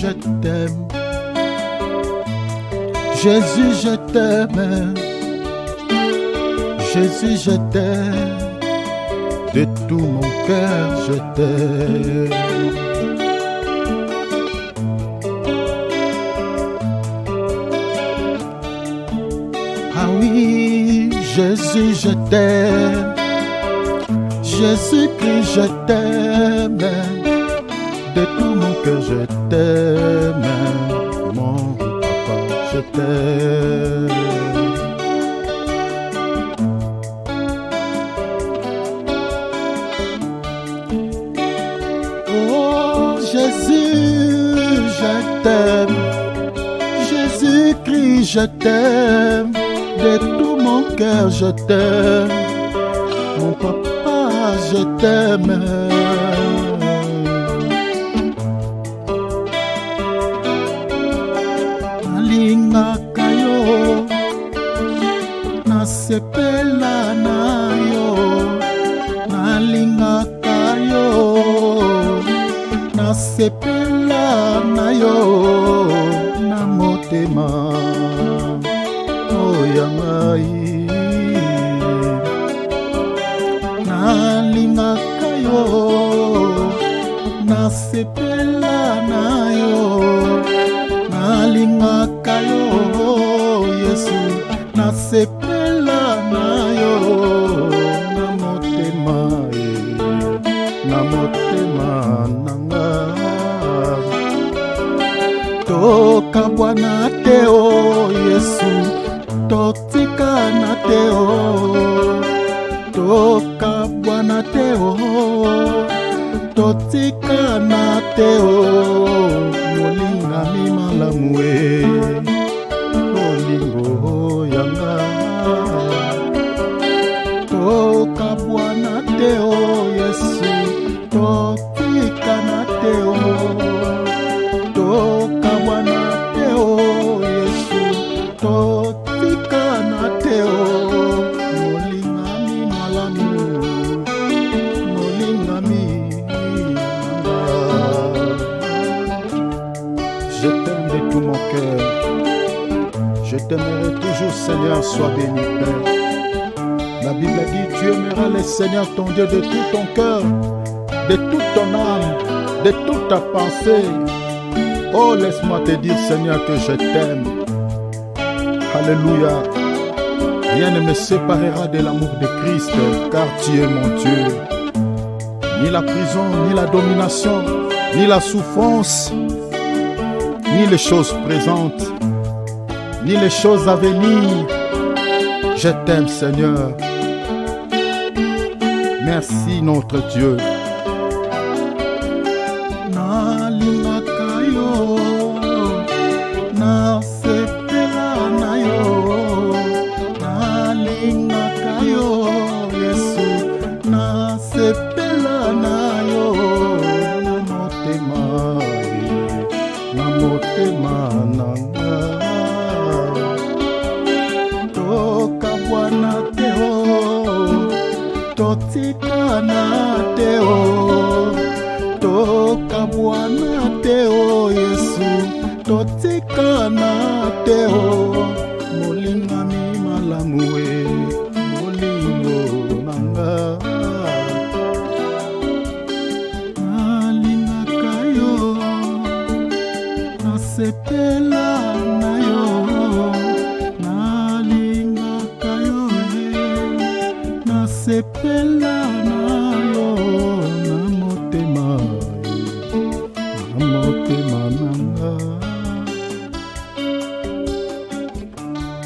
je t'aime. Jésus, je t'aime. Jésus, je t'aime. De tout mon cœur, je t'aime. Ah oui, Jésus, je t'aime. Jésus-Christ, je t'aime. De tout mon cœur, je t'aime. Mon papa, je t'aime. Oh Jésus, je t'aime. Jésus-Christ, je t'aime. De tout mon cœur, je t'aime. Mon papa, je t'aime. Nalingaka yo, nasepela na yo. Nalingaka yo, nasepela na yo. Na motema oya ngai. Nalingaka yo, nasepela na yo. Nalingaka yo, Yesu, nasepela na yo. Na motema nanga. Toka Bwana te o Yesu, totika na te o. Toka Bwana te o, totika na te o. Molingami malamu e, bolingo yanga. Toka Bwana te o Yesu, totika na te o. Toka Bwana te o Yesu, totika na te o. Molingami malamu, molingami nanga. Je t'aime de tout mon cœur. Je t'aimerai toujours, Seigneur, sois béni, Père. La Bible dit, tu aimeras le Seigneur ton Dieu de tout ton cœur, de toute ton âme, de toute ta pensée. Oh, laisse-moi te dire, Seigneur, que je t'aime. Alléluia. Rien ne me séparera de l'amour de Christ, car tu es mon Dieu. Ni la prison, ni la domination, ni la souffrance, ni les choses présentes, ni les choses à venir. Je t'aime, Seigneur. Merci, notre Dieu. Nalingaka yo, nasepela na yo. Nalingaka yo, Yesu, nasepela na yo. Na motema nanga. Toka Bwana te o, totika na te o. Toka Bwana te o Yesu, totika na te o. Molingami malamu e, molingo nanga. Nalingaka yo, nasepela na yo. Nalingaka yo, nasepela na yo. Na motema nanga.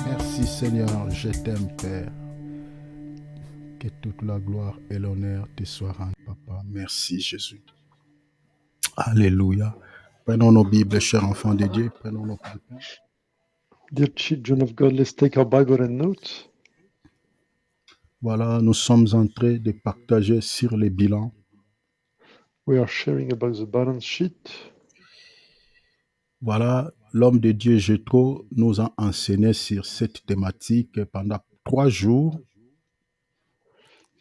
Merci Seigneur, je t'aime Père. Que toute la gloire et l'honneur te soient rendus, Papa. Merci Jésus. Alléluia. Prenons nos Bibles, chers enfants de Dieu. Prenons nos Bibles. Dear children of God, let's take our Bible and notes. Voilà, nous sommes en train de partager sur les bilans. We are sharing about the balance sheet. Voilà, l'homme de Dieu Jétro nous a enseigné sur cette thématique pendant 3 jours.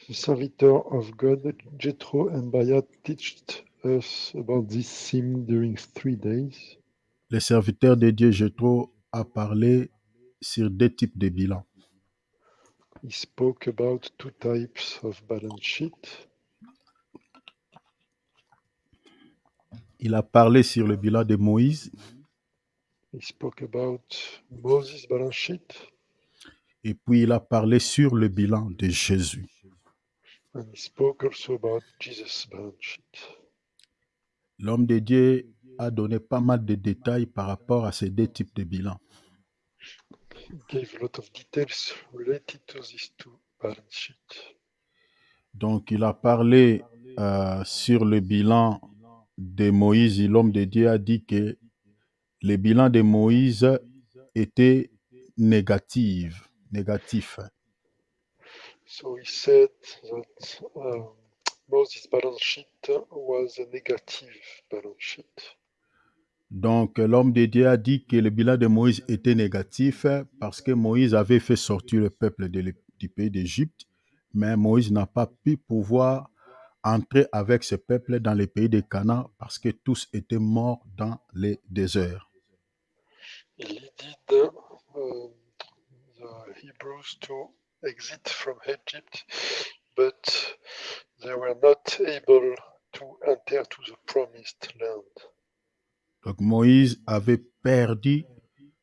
The servitor of God, Jethro and Baya, taught us about this theme during 3 days. Le serviteur de Dieu Jétro a parlé sur deux types de bilans. He spoke about two types of balance sheet. Il a parlé sur le bilan de Moïse. He spoke about Moses' balance sheet. Et puis il a parlé sur le bilan de Jésus. And he spoke also about Jesus' balance sheet. L'homme de Dieu a donné pas mal de détails par rapport à ces deux types de bilans. He gave a lot of details related to these two balance sheets. Donc il a parlé sur le bilan de Moïse. L'homme de Dieu a dit que le bilan de Moïse était négatif. So he said that Moses' balance sheet was a negative balance sheet. Donc l'homme de Dieu a dit que le bilan de Moïse était négatif parce que Moïse avait fait sortir le peuple du pays d'Égypte, mais Moïse n'a pas pu pouvoir entrer avec ce peuple dans le pays de Canaan parce que tous étaient morts dans les déserts. He leaded the Hebrews to exit from Egypt, but they were not able to enter to the promised land. Donc Moïse avait perdu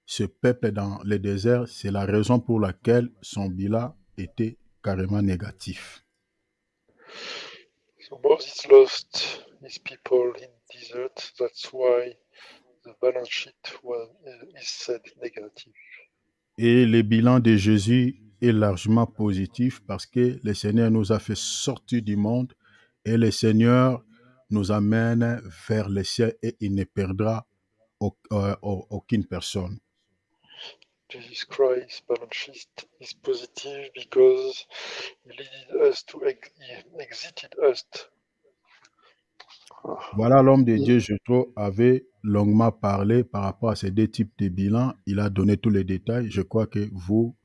ce peuple dans le désert, c'est la raison pour laquelle son bilan était carrément négatif. So Moses lost his people in desert. That's why the balance sheet is said negative. Et le bilan de Jésus est largement positif parce que le Seigneur nous a fait sortir du monde et le Seigneur nous amène vers le ciel et il ne perdra aucune personne. Jesus Christ's balance sheet is positive because he leaded us to he exited us. Voilà, l'homme de Dieu, Jétro, avait longuement parlé par rapport à ces deux types de bilans. Il a donné tous les détails. Je crois que vous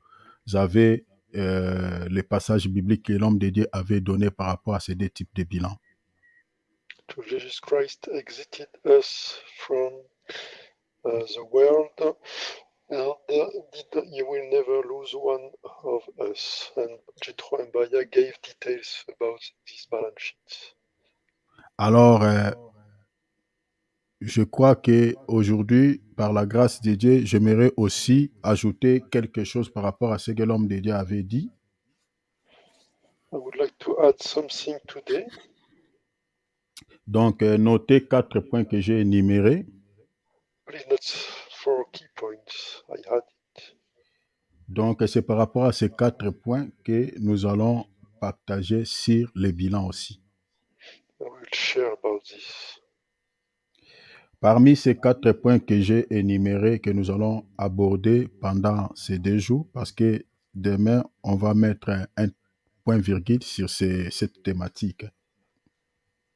avez les passages bibliques que l'homme de Dieu avait donné par rapport à ces deux types de bilans. To Jesus Christ exited us from the world, and he will never lose one of us. And Jethro and Baya gave details about this balance sheet. Alors, je crois qu'aujourd'hui, par la grâce de Dieu, j'aimerais aussi ajouter quelque chose par rapport à ce que l'homme de Dieu avait dit. I would like to add something today. Donc, notez 4 points que j'ai énumérés. Please note 4 key points. I had it. Donc, c'est par rapport à ces 4 points que nous allons partager sur le bilan aussi. I will share about this. Parmi ces 4 points que j'ai énumérés, que nous allons aborder pendant ces 2 jours, parce que demain, on va mettre un point-virgule sur cette thématique.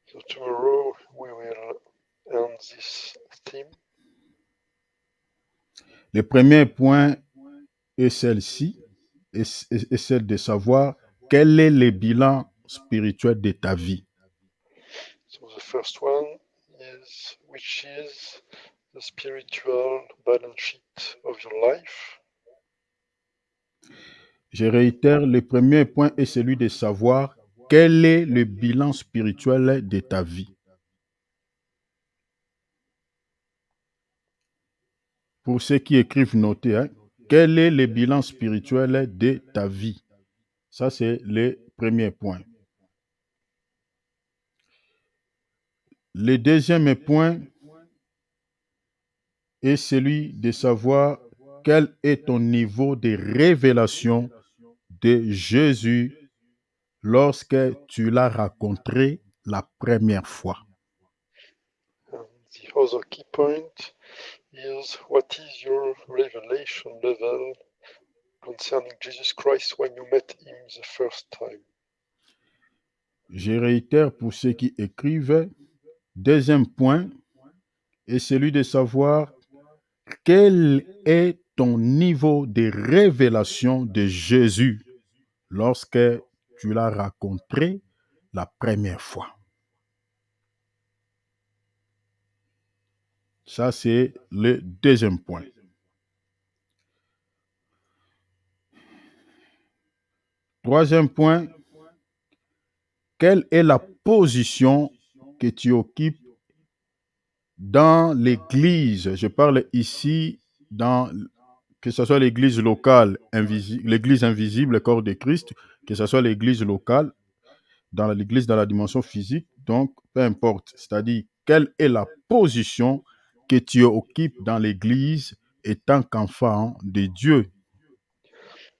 So tomorrow we will end this theme. Le premier point est celle-ci, est celle de savoir quel est le bilan spirituel de ta vie. So the first one is which is the spiritual balance sheet of your life. Je réitère, le premier point est celui de savoir quel est le bilan spirituel de ta vie. Pour ceux qui écrivent, notez, quel est le bilan spirituel de ta vie? Ça, c'est le premier point. Le deuxième point est celui de savoir quel est ton niveau de révélation de Jésus lorsque tu l'as rencontré la première fois. And the other key point is what is your revelation level concerning Jesus Christ when you met him the first time. Je réitère pour ceux qui écrivent. Deuxième point est celui de savoir quel est ton niveau de révélation de Jésus lorsque tu l'as rencontré la première fois. Ça, c'est le deuxième point. Troisième point, quelle est la position que tu occupes dans l'église? Je parle ici que ce soit l'église locale, l'église invisible, le corps de Christ, que ce soit l'église locale, dans l'église dans la dimension physique, donc peu importe. C'est-à-dire, quelle est la position que tu occupes dans l'église étant qu'enfant de Dieu?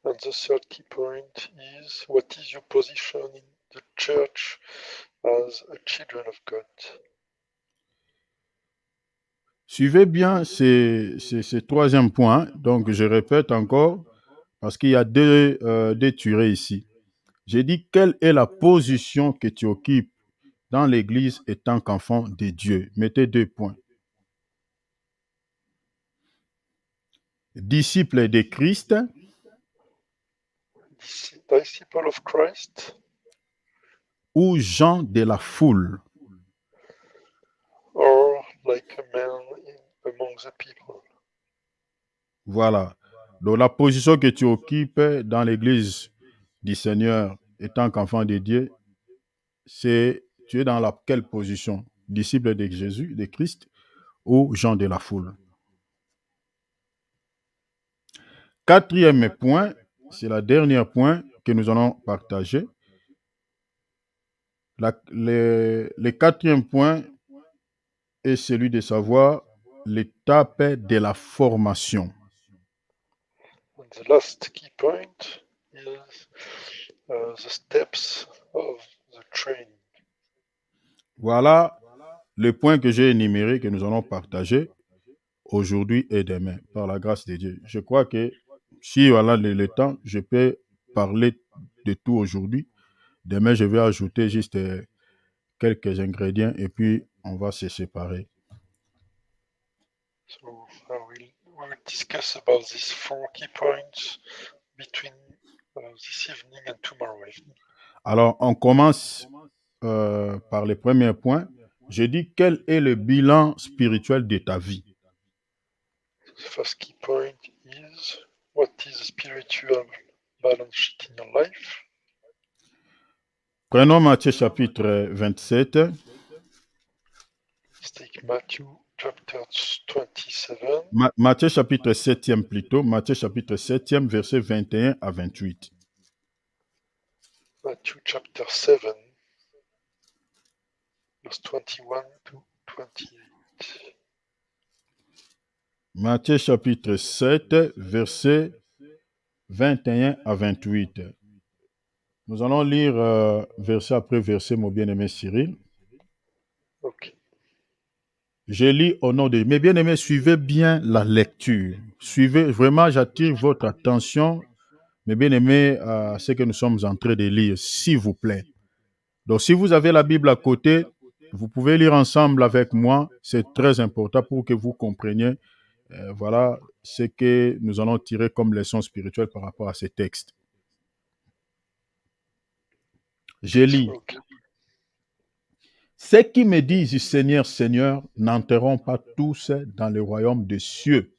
And the third key point is, what is your position in the church as a children of God? Suivez bien ces troisième point. Donc, je répète encore, parce qu'il y a deux tueries ici. J'ai dit, quelle est la position que tu occupes dans l'église étant qu'enfant de Dieu? Mettez 2 points. Disciple de Christ. Disciple of Christ. Ou gens de la foule. Or like a man among the people. Voilà. Donc la position que tu occupes dans l'église du Seigneur étant qu'enfant de Dieu, c'est tu es dans quelle position? Disciple de Jésus, de Christ, ou gens de la foule? Quatrième point, c'est le dernier point que nous allons partager. Le quatrième point est celui de savoir l'étape de la formation. And the last key point is the steps of the training. Voilà le point que j'ai énuméré, que nous allons partager aujourd'hui et demain, par la grâce de Dieu. Je crois que si voilà le temps, je peux parler de tout aujourd'hui. Demain, je vais ajouter juste quelques ingrédients et puis on va se séparer. So we will discuss about these 4 key points between this evening and tomorrow evening. Alors, on commence par le premier point. Je dis, quel est le bilan spirituel de ta vie? The first key point is, what is the spiritual balance sheet in your life? Prenons Matthieu chapitre 27. Let's take Matthew chapter 27. Matthieu chapitre 7e plutôt. Matthieu chapitre 7e, versets 21 à 28. Matthew chapter 7, verse 21 to 28. Matthieu chapitre 7, versets 21 à 28. Nous allons lire verset après verset, mon bien-aimé Cyril. Okay. Je lis au nom de... Mes bien-aimés, suivez bien la lecture. Suivez, vraiment, j'attire votre attention, mes bien-aimés, à ce que nous sommes en train de lire, s'il vous plaît. Donc, si vous avez la Bible à côté, vous pouvez lire ensemble avec moi. C'est très important pour que vous compreniez, voilà, ce que nous allons tirer comme leçon spirituelle par rapport à ces textes. Je lis. Okay. Ceux qui me disent Seigneur, Seigneur, n'entreront pas tous dans le royaume des cieux,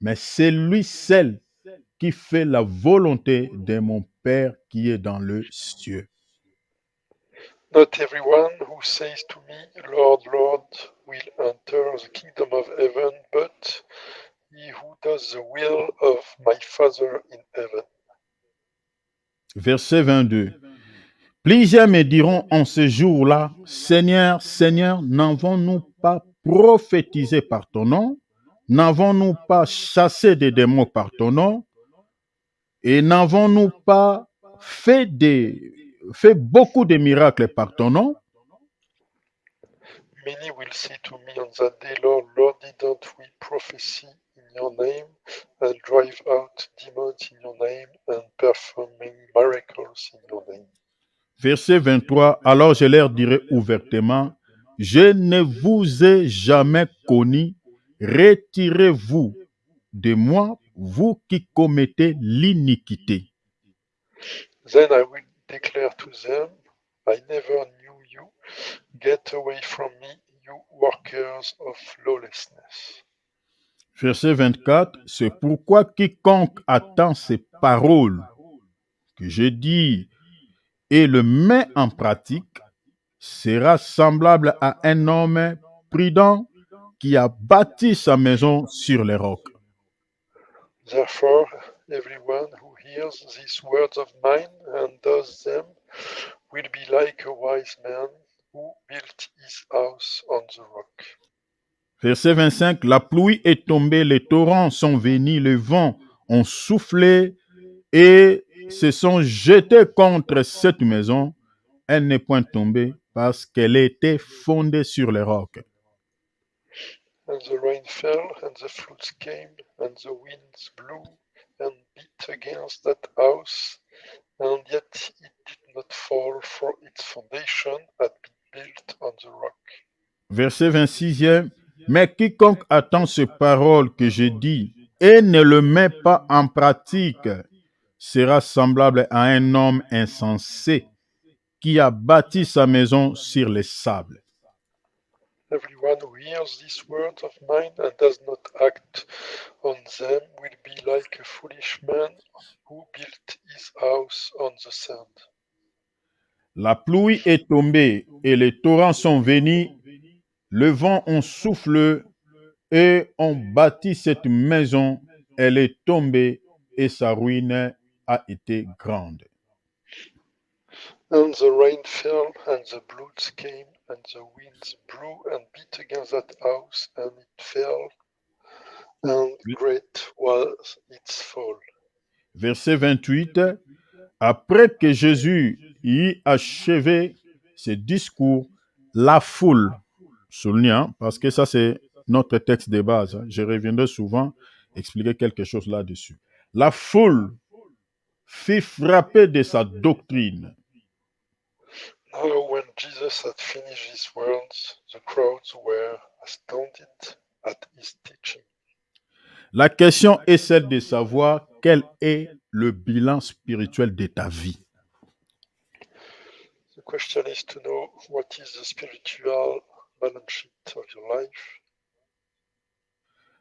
mais c'est lui seul qui fait la volonté de mon Père qui est dans le ciel. Not everyone who says to me, Lord, Lord, will enter the kingdom of heaven, but he who does the will of my Father in heaven. Verset 22. Plusieurs me diront en ce jour-là, Seigneur, Seigneur, n'avons-nous pas prophétisé par ton nom? N'avons-nous pas chassé des démons par ton nom? Et n'avons-nous pas fait beaucoup de miracles par ton nom? Many will say to me on that day, Lord, Lord, didn't we prophesy in your name and drive out demons in your name and performing miracles in your name? Verset 23, alors je leur dirai ouvertement, je ne vous ai jamais connu, retirez-vous de moi, vous qui commettez l'iniquité. Then I will declare to them, I never knew you. Get away from me, you workers of lawlessness. Verset 24, c'est pourquoi quiconque attend ces paroles que j'ai dit et le met en pratique sera semblable à un homme prudent qui a bâti sa maison sur les rocs. Therefore, everyone who hears these words of mine and does them will be like a wise man who built his house on the rock. Verset 25, la pluie est tombée, les torrents sont venus, les vents ont soufflé et se sont jetés contre cette maison. Elle n'est point tombée parce qu'elle était fondée sur les rocs. And the rain fell, and the floods came, and the winds blew and beat against that house, and yet it did not fall, for its foundation had been built on the rock. Verset 26e, mais quiconque attend ces paroles que j'ai dit et ne le met pas en pratique sera semblable à un homme insensé qui a bâti sa maison sur les sables. Everyone who hears these words of mine and does not act on them will be like a foolish man who built his house on the sand. La pluie est tombée et les torrents sont venus, le vent en souffle et on bâtit cette maison. Elle est tombée et sa ruine a été grande. And the rain fell, and the floods came, and the winds blew and beat against that house, and it fell, and great was its fall. Verset 28, après que Jésus y achevé ses discours, la foule, soulignant, parce que ça c'est notre texte de base, je reviendrai souvent expliquer quelque chose là-dessus. La foule fit frapper de sa doctrine. Now, when Jesus had finished his words, the crowds were astounded at his teaching. La question est celle de savoir quel est le bilan spirituel de ta vie. The question is to know what is the spiritual balance sheet of your life.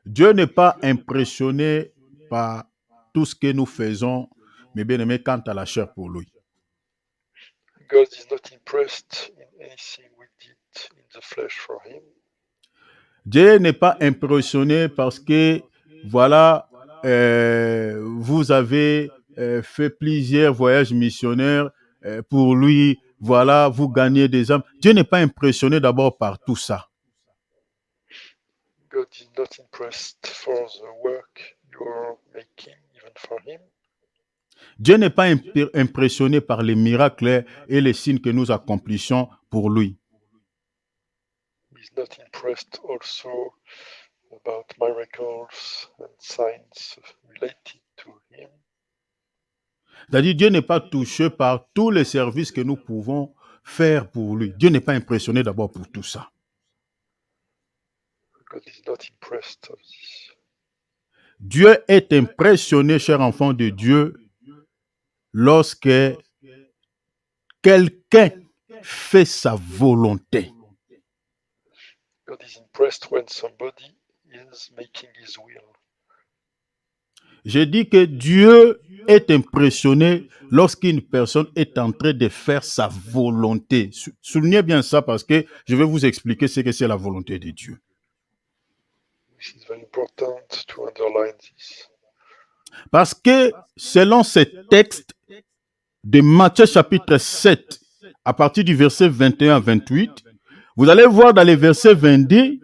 Dieu n'est pas impressionné par tout ce que nous faisons, mais bien aimé, quant à la chair pour lui. God is not impressed in anything we did in the flesh for him. Dieu n'est pas impressionné parce que, voilà, vous avez fait plusieurs voyages missionnaires pour lui, voilà, vous gagnez des âmes. Dieu n'est pas impressionné d'abord par tout ça. God is not impressed for the work you're making, even for him. Dieu n'est pas impressionné par les miracles et les signes que nous accomplissions pour lui. He's not impressed also about miracles and signs related to him. C'est-à-dire, Dieu n'est pas touché par tous les services que nous pouvons faire pour lui. Dieu n'est pas impressionné d'abord pour tout ça. God is not impressed of this. Dieu est impressionné, cher enfant de Dieu, lorsque quelqu'un fait sa volonté. God is impressed when somebody is making his will. Je dis que Dieu est impressionné lorsqu'une personne est en train de faire sa volonté. Soulignez bien ça parce que je vais vous expliquer ce que c'est la volonté de Dieu. This is very important to underline this. Parce que selon ce texte de Matthieu chapitre 7, à partir du verset 21 à 28, vous allez voir dans les versets 22,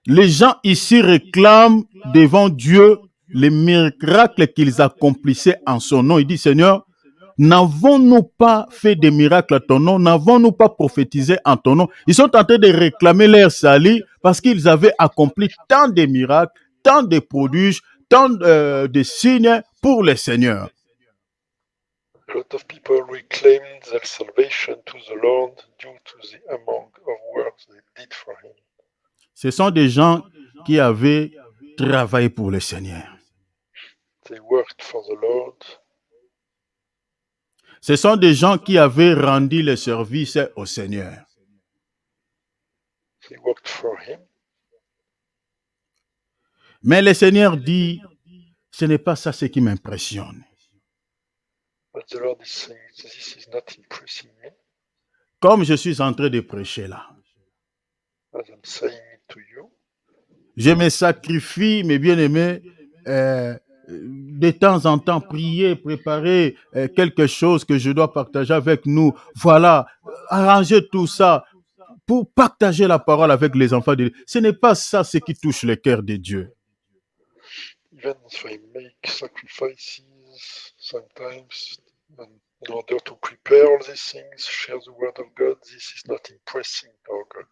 les gens ici réclament devant Dieu les miracles qu'ils accomplissaient en son nom. Il dit, Seigneur, n'avons-nous pas fait des miracles à ton nom? N'avons-nous pas prophétisé en ton nom? Ils sont en train de réclamer leur salut parce qu'ils avaient accompli tant de miracles, tant de prodiges, tant de signes pour le Seigneur. A lot of people reclaim their salvation to the Lord due to the amount of works they did for him. Ce sont des gens qui avaient travaillé pour le Seigneur. They worked for the Lord. Ce sont des gens qui avaient rendu le service au Seigneur. He worked for him. Mais le Seigneur dit, ce n'est pas ça ce qui m'impressionne. But the Lord is saying, this is not impressing me, Comme je suis en train de prêcher là, as I'm saying it to you. je me sacrifie, mes bien-aimés, de temps en temps, prier, préparer quelque chose que je dois partager avec nous. Voilà, arranger tout ça pour partager la parole avec les enfants de Dieu. Ce n'est pas ça ce qui touche le cœur de Dieu. Even if I make sacrifices sometimes in order to prepare all these things, share the word of God, this is not impressing our God.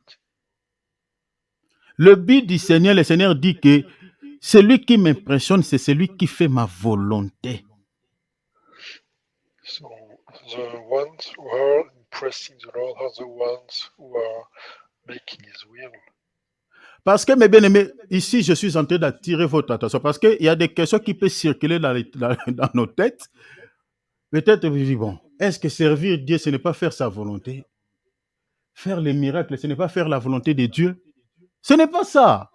Le but du Seigneur, le Seigneur dit que celui qui m'impressionne, c'est celui qui fait ma volonté. So the ones who are impressing the Lord are the ones who are making his will. Parce que, mes bien-aimés, ici, je suis en train d'attirer votre attention parce qu'il y a des questions qui peuvent circuler dans nos têtes. Peut-être vous dites, bon, est-ce que servir Dieu, ce n'est pas faire sa volonté? Faire les miracles, ce n'est pas faire la volonté de Dieu? Ce n'est pas ça.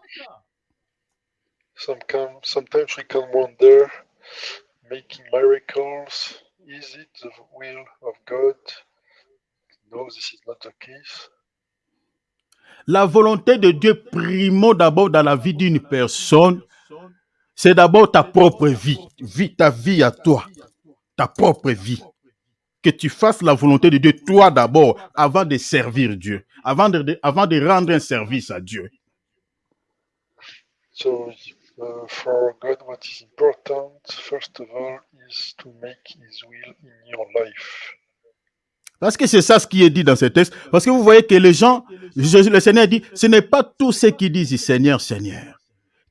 Sometimes we can wonder, making miracles, is it the will of God? No, this is not the case. La volonté de Dieu, primo d'abord dans la vie d'une personne, c'est d'abord ta propre vie, ta vie à toi, ta propre vie. Que tu fasses la volonté de Dieu, toi d'abord, avant de servir Dieu, avant de rendre un service à Dieu. So for God, what is important, first of all, is to make his will in your life. Parce que c'est ça ce qui est dit dans ce texte. Parce que vous voyez que les gens, le Seigneur dit, ce n'est pas tous ceux qui disent Seigneur, Seigneur,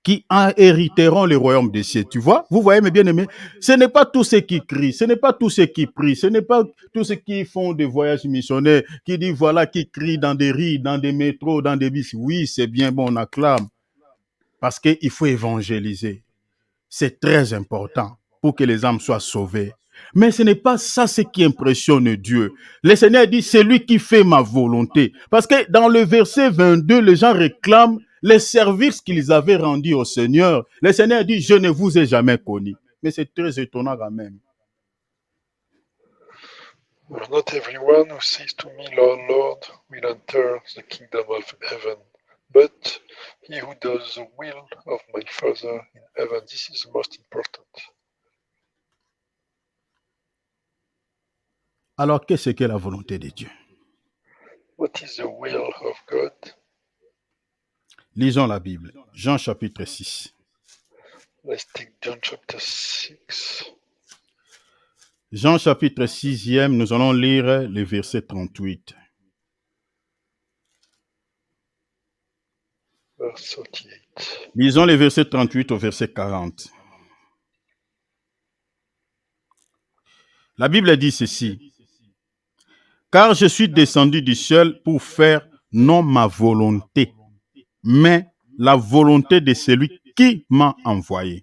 qui hériteront le royaume des cieux. Tu vois, vous voyez mes bien-aimés, ce n'est pas tous ceux qui crient, ce n'est pas tous ceux qui prient, ce n'est pas tous ceux qui font des voyages missionnaires, qui disent voilà, qui crient dans des rues, dans des métros, dans des bus. Oui, c'est bien bon, on acclame. Parce qu'il faut évangéliser. C'est très important pour que les âmes soient sauvées. Mais ce n'est pas ça ce qui impressionne Dieu. Le Seigneur dit, c'est lui qui fait ma volonté. Parce que dans le verset 22, les gens réclament les services qu'ils avaient rendus au Seigneur. Le Seigneur dit, je ne vous ai jamais connu. Mais c'est très étonnant quand même. Not everyone who says to me, Lord, Lord, will enter the kingdom of heaven. But he who does the will of my Father in heaven, this is the most important. Alors, qu'est-ce que la volonté de Dieu? What is the will of God? Lisons la Bible. Jean chapitre 6. Let's take John chapter 6. Jean chapitre 6e, nous allons lire le verset 38. Verse 38. Lisons les versets 38 au verset 40. La Bible dit ceci. Car je suis descendu du ciel pour faire non ma volonté, mais la volonté de celui qui m'a envoyé.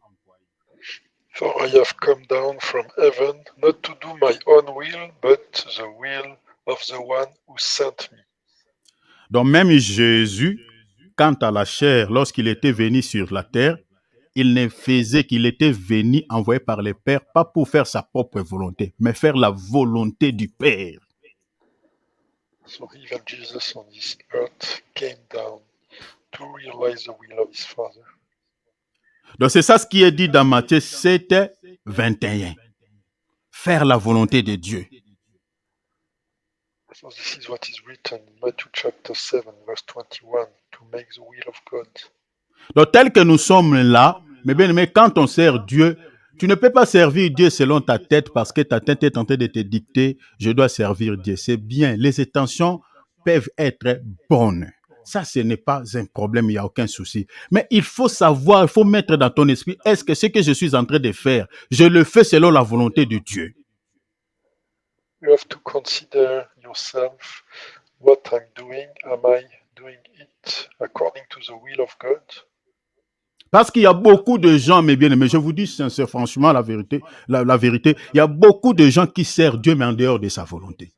For I have come down from heaven, not to do my own will, but the will of the one who sent me. Donc même Jésus, quant à la chair, lorsqu'il était venu sur la terre, il ne faisait qu'il était venu envoyé par le Père, pas pour faire sa propre volonté, mais faire la volonté du Père. So even Jesus on this earth came down to realize the will of his Father. Donc c'est ça ce qui est dit dans Matthieu 7, 21. Faire la volonté de Dieu. So this is what is written in Matthew chapter 7, verse 21, to make the will of God. Donc tel que nous sommes là, mais bien aimé, quand on sert Dieu, tu ne peux pas servir Dieu selon ta tête parce que ta tête est en train de te dicter, je dois servir Dieu. C'est bien, les intentions peuvent être bonnes. Ça, ce n'est pas un problème, il n'y a aucun souci. Mais il faut savoir, il faut mettre dans ton esprit, est-ce que ce que je suis en train de faire, je le fais selon la volonté de Dieu? You have to consider yourself, what I'm doing, am I doing it according to the will of God? Parce qu'il y a beaucoup de gens, mes bien-aimés, je vous dis sincèrement, franchement, la vérité, il y a beaucoup de gens qui servent Dieu, mais en dehors de sa volonté.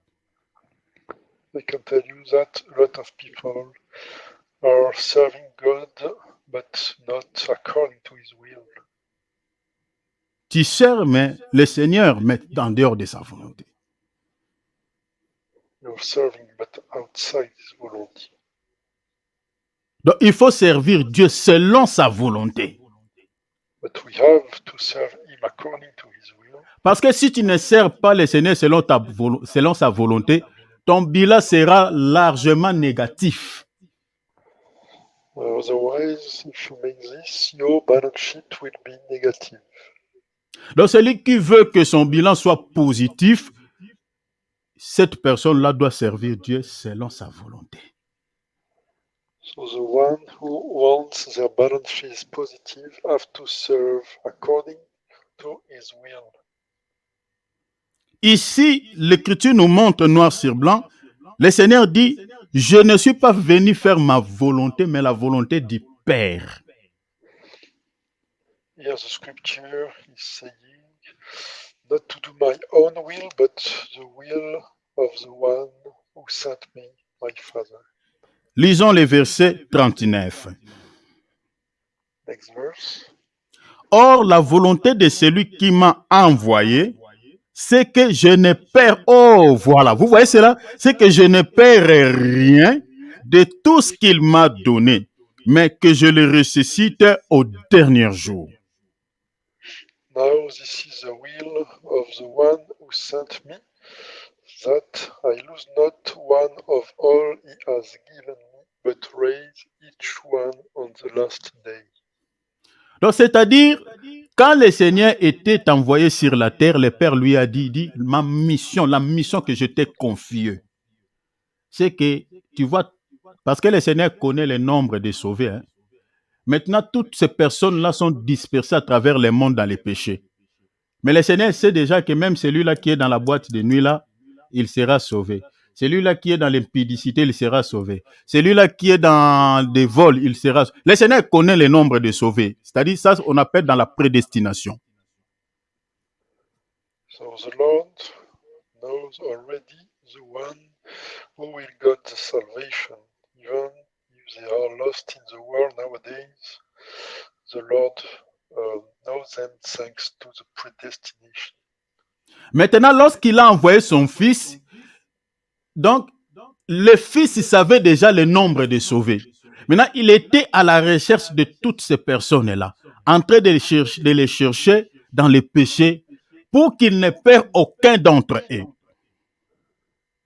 I can tell you that a lot of people are serving God, but not according to His will. Tu sers, mais le Seigneur met en dehors de sa volonté. You're serving, but outside His volunty. Donc, il faut servir Dieu selon sa volonté. But we have to serve Him according to His will. Parce que si tu ne sers pas le Seigneur selon sa volonté, ton bilan sera largement négatif. Otherwise, if you make this, your balance sheet will be negative. Donc, celui qui veut que son bilan soit positif, cette personne-là doit servir Dieu selon sa volonté. So the one who wants their balance sheet positive have to serve according to His will. Ici, l'Écriture nous montre noir sur blanc, le Seigneur dit, je ne suis pas venu faire ma volonté, mais la volonté du Père. Here the scripture is saying, not to do my own will, but the will of the one who sent me, my Father. Lisons les versets 39. Next verse. Or, la volonté de celui qui m'a envoyé, c'est que je ne perds, oh voilà, vous voyez cela, c'est que je ne perds rien de tout ce qu'il m'a donné, mais que je le ressuscite au dernier jour. Now this is the will of the one who sent me, that I lose not one of all he has given me, but raise each one on the last day. Donc, c'est-à-dire, quand le Seigneur était envoyé sur la terre, le Père lui a dit, ma mission, la mission que je t'ai confiée, c'est que, tu vois, parce que le Seigneur connaît le nombre des sauvés. Hein. Maintenant, toutes ces personnes-là sont dispersées à travers le monde dans les péchés. Mais le Seigneur sait déjà que même celui-là qui est dans la boîte de nuit, là, il sera sauvé. Celui-là qui est dans l'impudicité, il sera sauvé. Celui-là qui est dans des vols, il sera sauvé. Le Seigneur connaît le nombre de sauvés. C'est-à-dire, ça, on appelle dans la prédestination. So the Lord knows already the one who will get the salvation. Even if they are lost in the world nowadays, the Lord knows them thanks to the predestination. Maintenant, lorsqu'il a envoyé son fils, donc, le fils, il savait déjà le nombre de sauvés. Maintenant, il était à la recherche de toutes ces personnes-là, en train de les chercher dans les péchés pour qu'il ne perde aucun d'entre eux.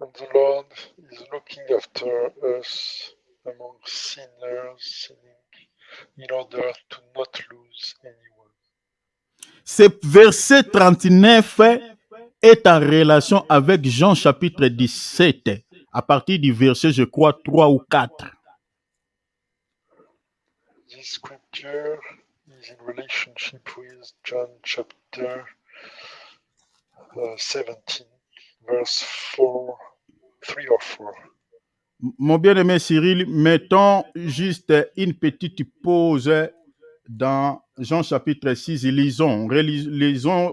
And the Lord is looking after us among sinners, sinning, in order to not lose anyone. Ce verset 39 est en relation avec Jean chapitre 17, à partir du verset, je crois, 3 ou 4. This scripture is in relationship with John chapter 17, verse 4, 3 or 4. Mon bien-aimé Cyril, mettons juste une petite pause dans Jean chapitre 6 et lisons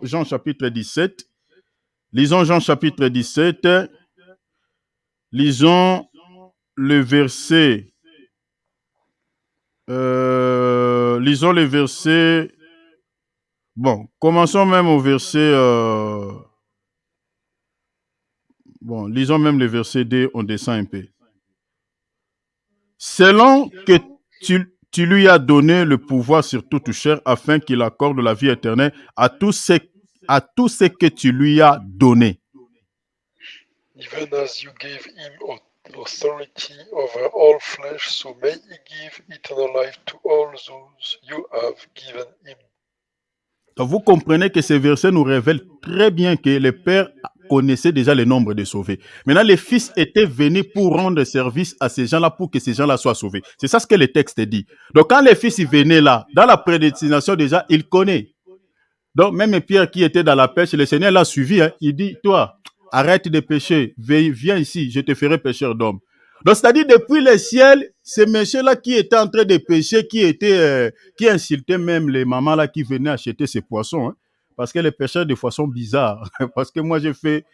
Jean chapitre 17. Lisons Jean chapitre 17. Lisons le verset. Lisons les versets. Bon, commençons même au verset. Bon, lisons même le verset 2, on descend un peu. Selon que tu lui as donné le pouvoir sur toute chair, afin qu'il accorde la vie éternelle à tous ceux que tu lui as donné. Even as you gave him authority over all flesh, so may he give eternal life to all those you have given him. Donc vous comprenez que ce verset nous révèle très bien que le Père connaissait déjà le nombre de sauvés. Maintenant, les fils étaient venus pour rendre service à ces gens-là, pour que ces gens-là soient sauvés. C'est ça ce que le texte dit. Donc quand les fils venaient là, dans la prédestination déjà, il connaît. Donc même Pierre qui était dans la pêche, le Seigneur l'a suivi. Hein, il dit, toi, arrête de pécher, viens ici, je te ferai pécheur d'hommes. Donc c'est-à-dire depuis le ciel, ces messieurs-là qui étaient en train de pécher, qui insultaient même les mamans là qui venaient acheter ces poissons, hein, parce que les pêcheurs des fois sont bizarres. Parce que moi j'ai fait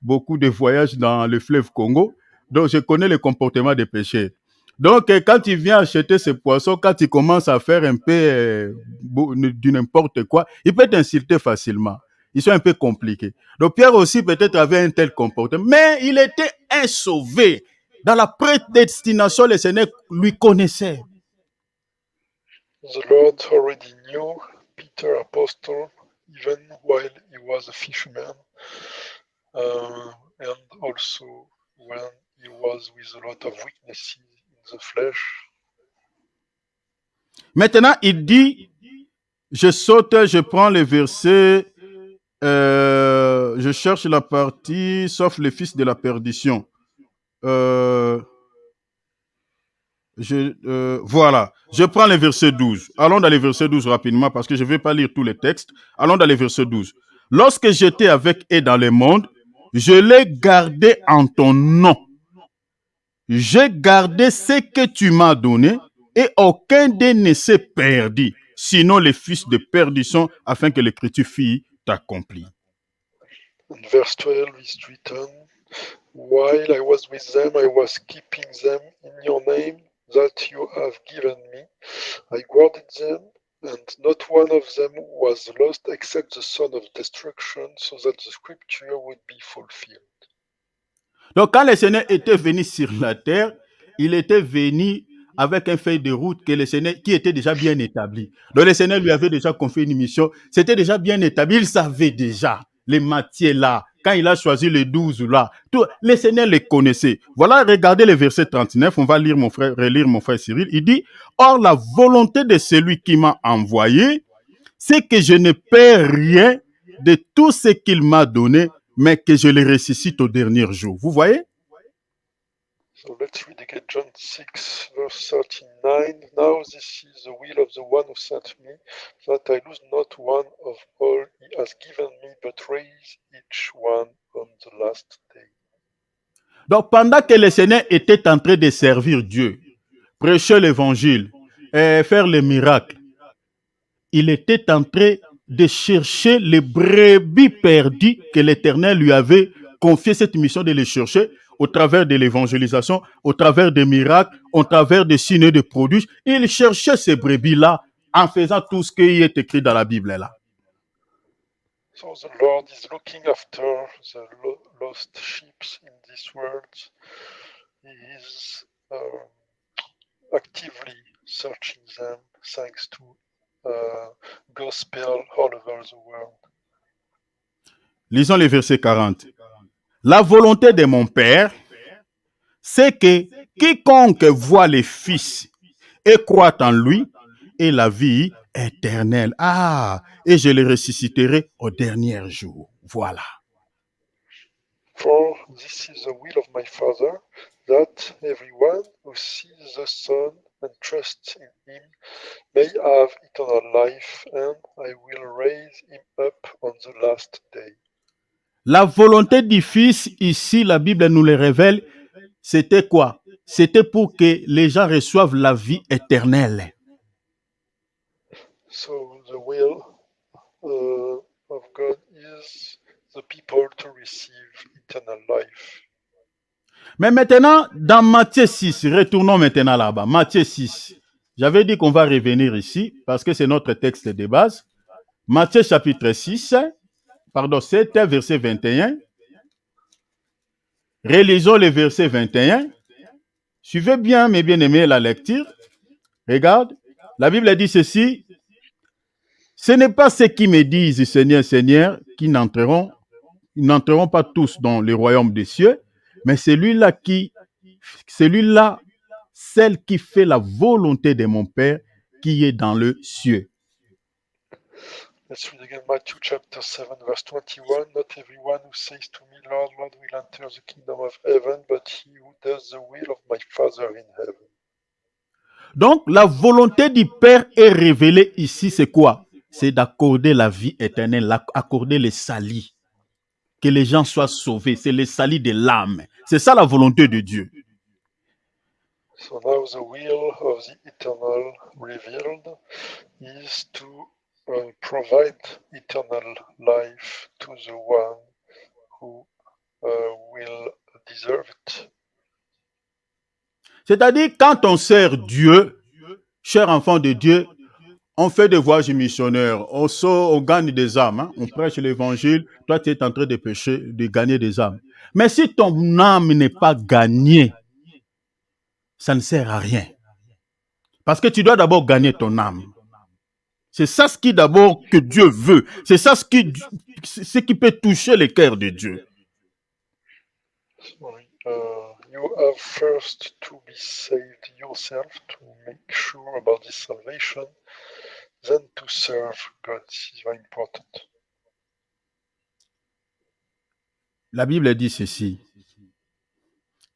beaucoup de voyages dans le fleuve Congo, donc je connais le comportement des pêcheurs. Donc, quand tu viens acheter ce poisson, quand tu commences à faire un peu du n'importe quoi, il peut t'insulter facilement. Ils sont un peu compliqués. Donc, Pierre aussi peut-être avait un tel comportement, mais il était insauvé. Dans la prédestination, le Seigneur lui connaissait. The Lord already knew Peter Apostle even while he was a fisherman, and also when he was with a lot of weaknesses in the flesh. Maintenant, il dit, je saute, je prends le verset, je cherche la partie, sauf le fils de la perdition. Voilà, je prends le verset 12. Allons dans le verset 12 rapidement parce que je ne vais pas lire tous les textes. Allons dans le verset 12. Lorsque j'étais avec eux dans le monde, je l'ai gardé en ton nom. J'ai gardé ce que tu m'as donné et aucun d'eux ne s'est perdu, sinon les fils de perdition, afin que l'écriture fille t'accomplit. In verse 12 is written, while I was with them, I was keeping them in your name that you have given me. I guarded them, and not one of them was lost except the son of destruction, so that the scripture would be fulfilled. Donc, quand le Seigneur était venu sur la terre, il était venu avec un feuille de route que le Seigneur, qui était déjà bien établi. Donc, le Seigneur lui avait déjà confié une mission. C'était déjà bien établi. Il savait déjà les matières là. Quand il a choisi les 12 là, tout, le Seigneur les connaissait. Voilà, regardez le verset 39. On va lire relire mon frère Cyril. Il dit, or la volonté de celui qui m'a envoyé, c'est que je ne perds rien de tout ce qu'il m'a donné, mais que je les ressuscite au dernier jour. Vous voyez? So let's read again John 6, verse 39. Now this is the will of the one who sent me, that I lose not one of all he has given me, but raise each one on the last day. Donc, pendant que le Seigneur était en train de servir Dieu, prêcher l'évangile, faire les miracles, il était en train de chercher les brebis perdues que l'Éternel lui avait confié cette mission de les chercher au travers de l'évangélisation, au travers des miracles, au travers des signes et des prodiges. Il cherchait ces brebis-là en faisant tout ce qui est écrit dans la Bible là. So the Lord is looking after the lost sheep in this world. He is actively searching them thanks to gospel all over the world. Lisons les versets 40. La volonté de mon Père, c'est que quiconque voit le Fils et croit en lui ait la vie éternelle. Ah, et je le ressusciterai au dernier jour. Voilà. For this is the will of my Father, that everyone who sees the Son and trusts in him may have eternal life, and I will raise him up on the last day. La volonté du Fils, ici, la Bible nous le révèle, c'était quoi? C'était pour que les gens reçoivent la vie éternelle. So the will of God is the people to receive eternal life. Mais maintenant, dans Matthieu 6, retournons maintenant là-bas. Matthieu 6. J'avais dit qu'on va revenir ici parce que c'est notre texte de base. Matthieu chapitre 6, pardon, 7, verset 21. Relisons le verset 21. Suivez bien, mes bien-aimés, la lecture. Regarde, la Bible dit ceci. Ce n'est pas ceux qui me disent Seigneur, Seigneur, qui n'entreront pas tous dans le royaume des cieux, mais celui-là, celle qui fait la volonté de mon Père qui est dans le ciel. Let's read again Matthew chapter 7, verse 21. Not everyone who says to me, Lord, Lord, will enter the kingdom of heaven, but he who does the will of my Father in heaven. Donc, la volonté du Père est révélée ici, c'est quoi? C'est d'accorder la vie éternelle, d'accorder le salut. Que les gens soient sauvés, c'est le salut de l'âme. C'est ça la volonté de Dieu. So now the will of the eternal revealed is to provide eternal life to the one who will deserve it. C'est-à-dire, quand on sert Dieu, cher enfant de Dieu, on fait des voyages missionnaires, on sort, on gagne des âmes, hein, on prêche l'évangile, toi tu es en train de pécher, de gagner des âmes. Mais si ton âme n'est pas gagnée, ça ne sert à rien. Parce que tu dois d'abord gagner ton âme. C'est ça ce qui d'abord que Dieu veut. C'est ça ce qui peut toucher le cœur de Dieu. Sorry. You have first to be saved yourself to make sure about this salvation, then to serve God. This is very important. La Bible dit ceci.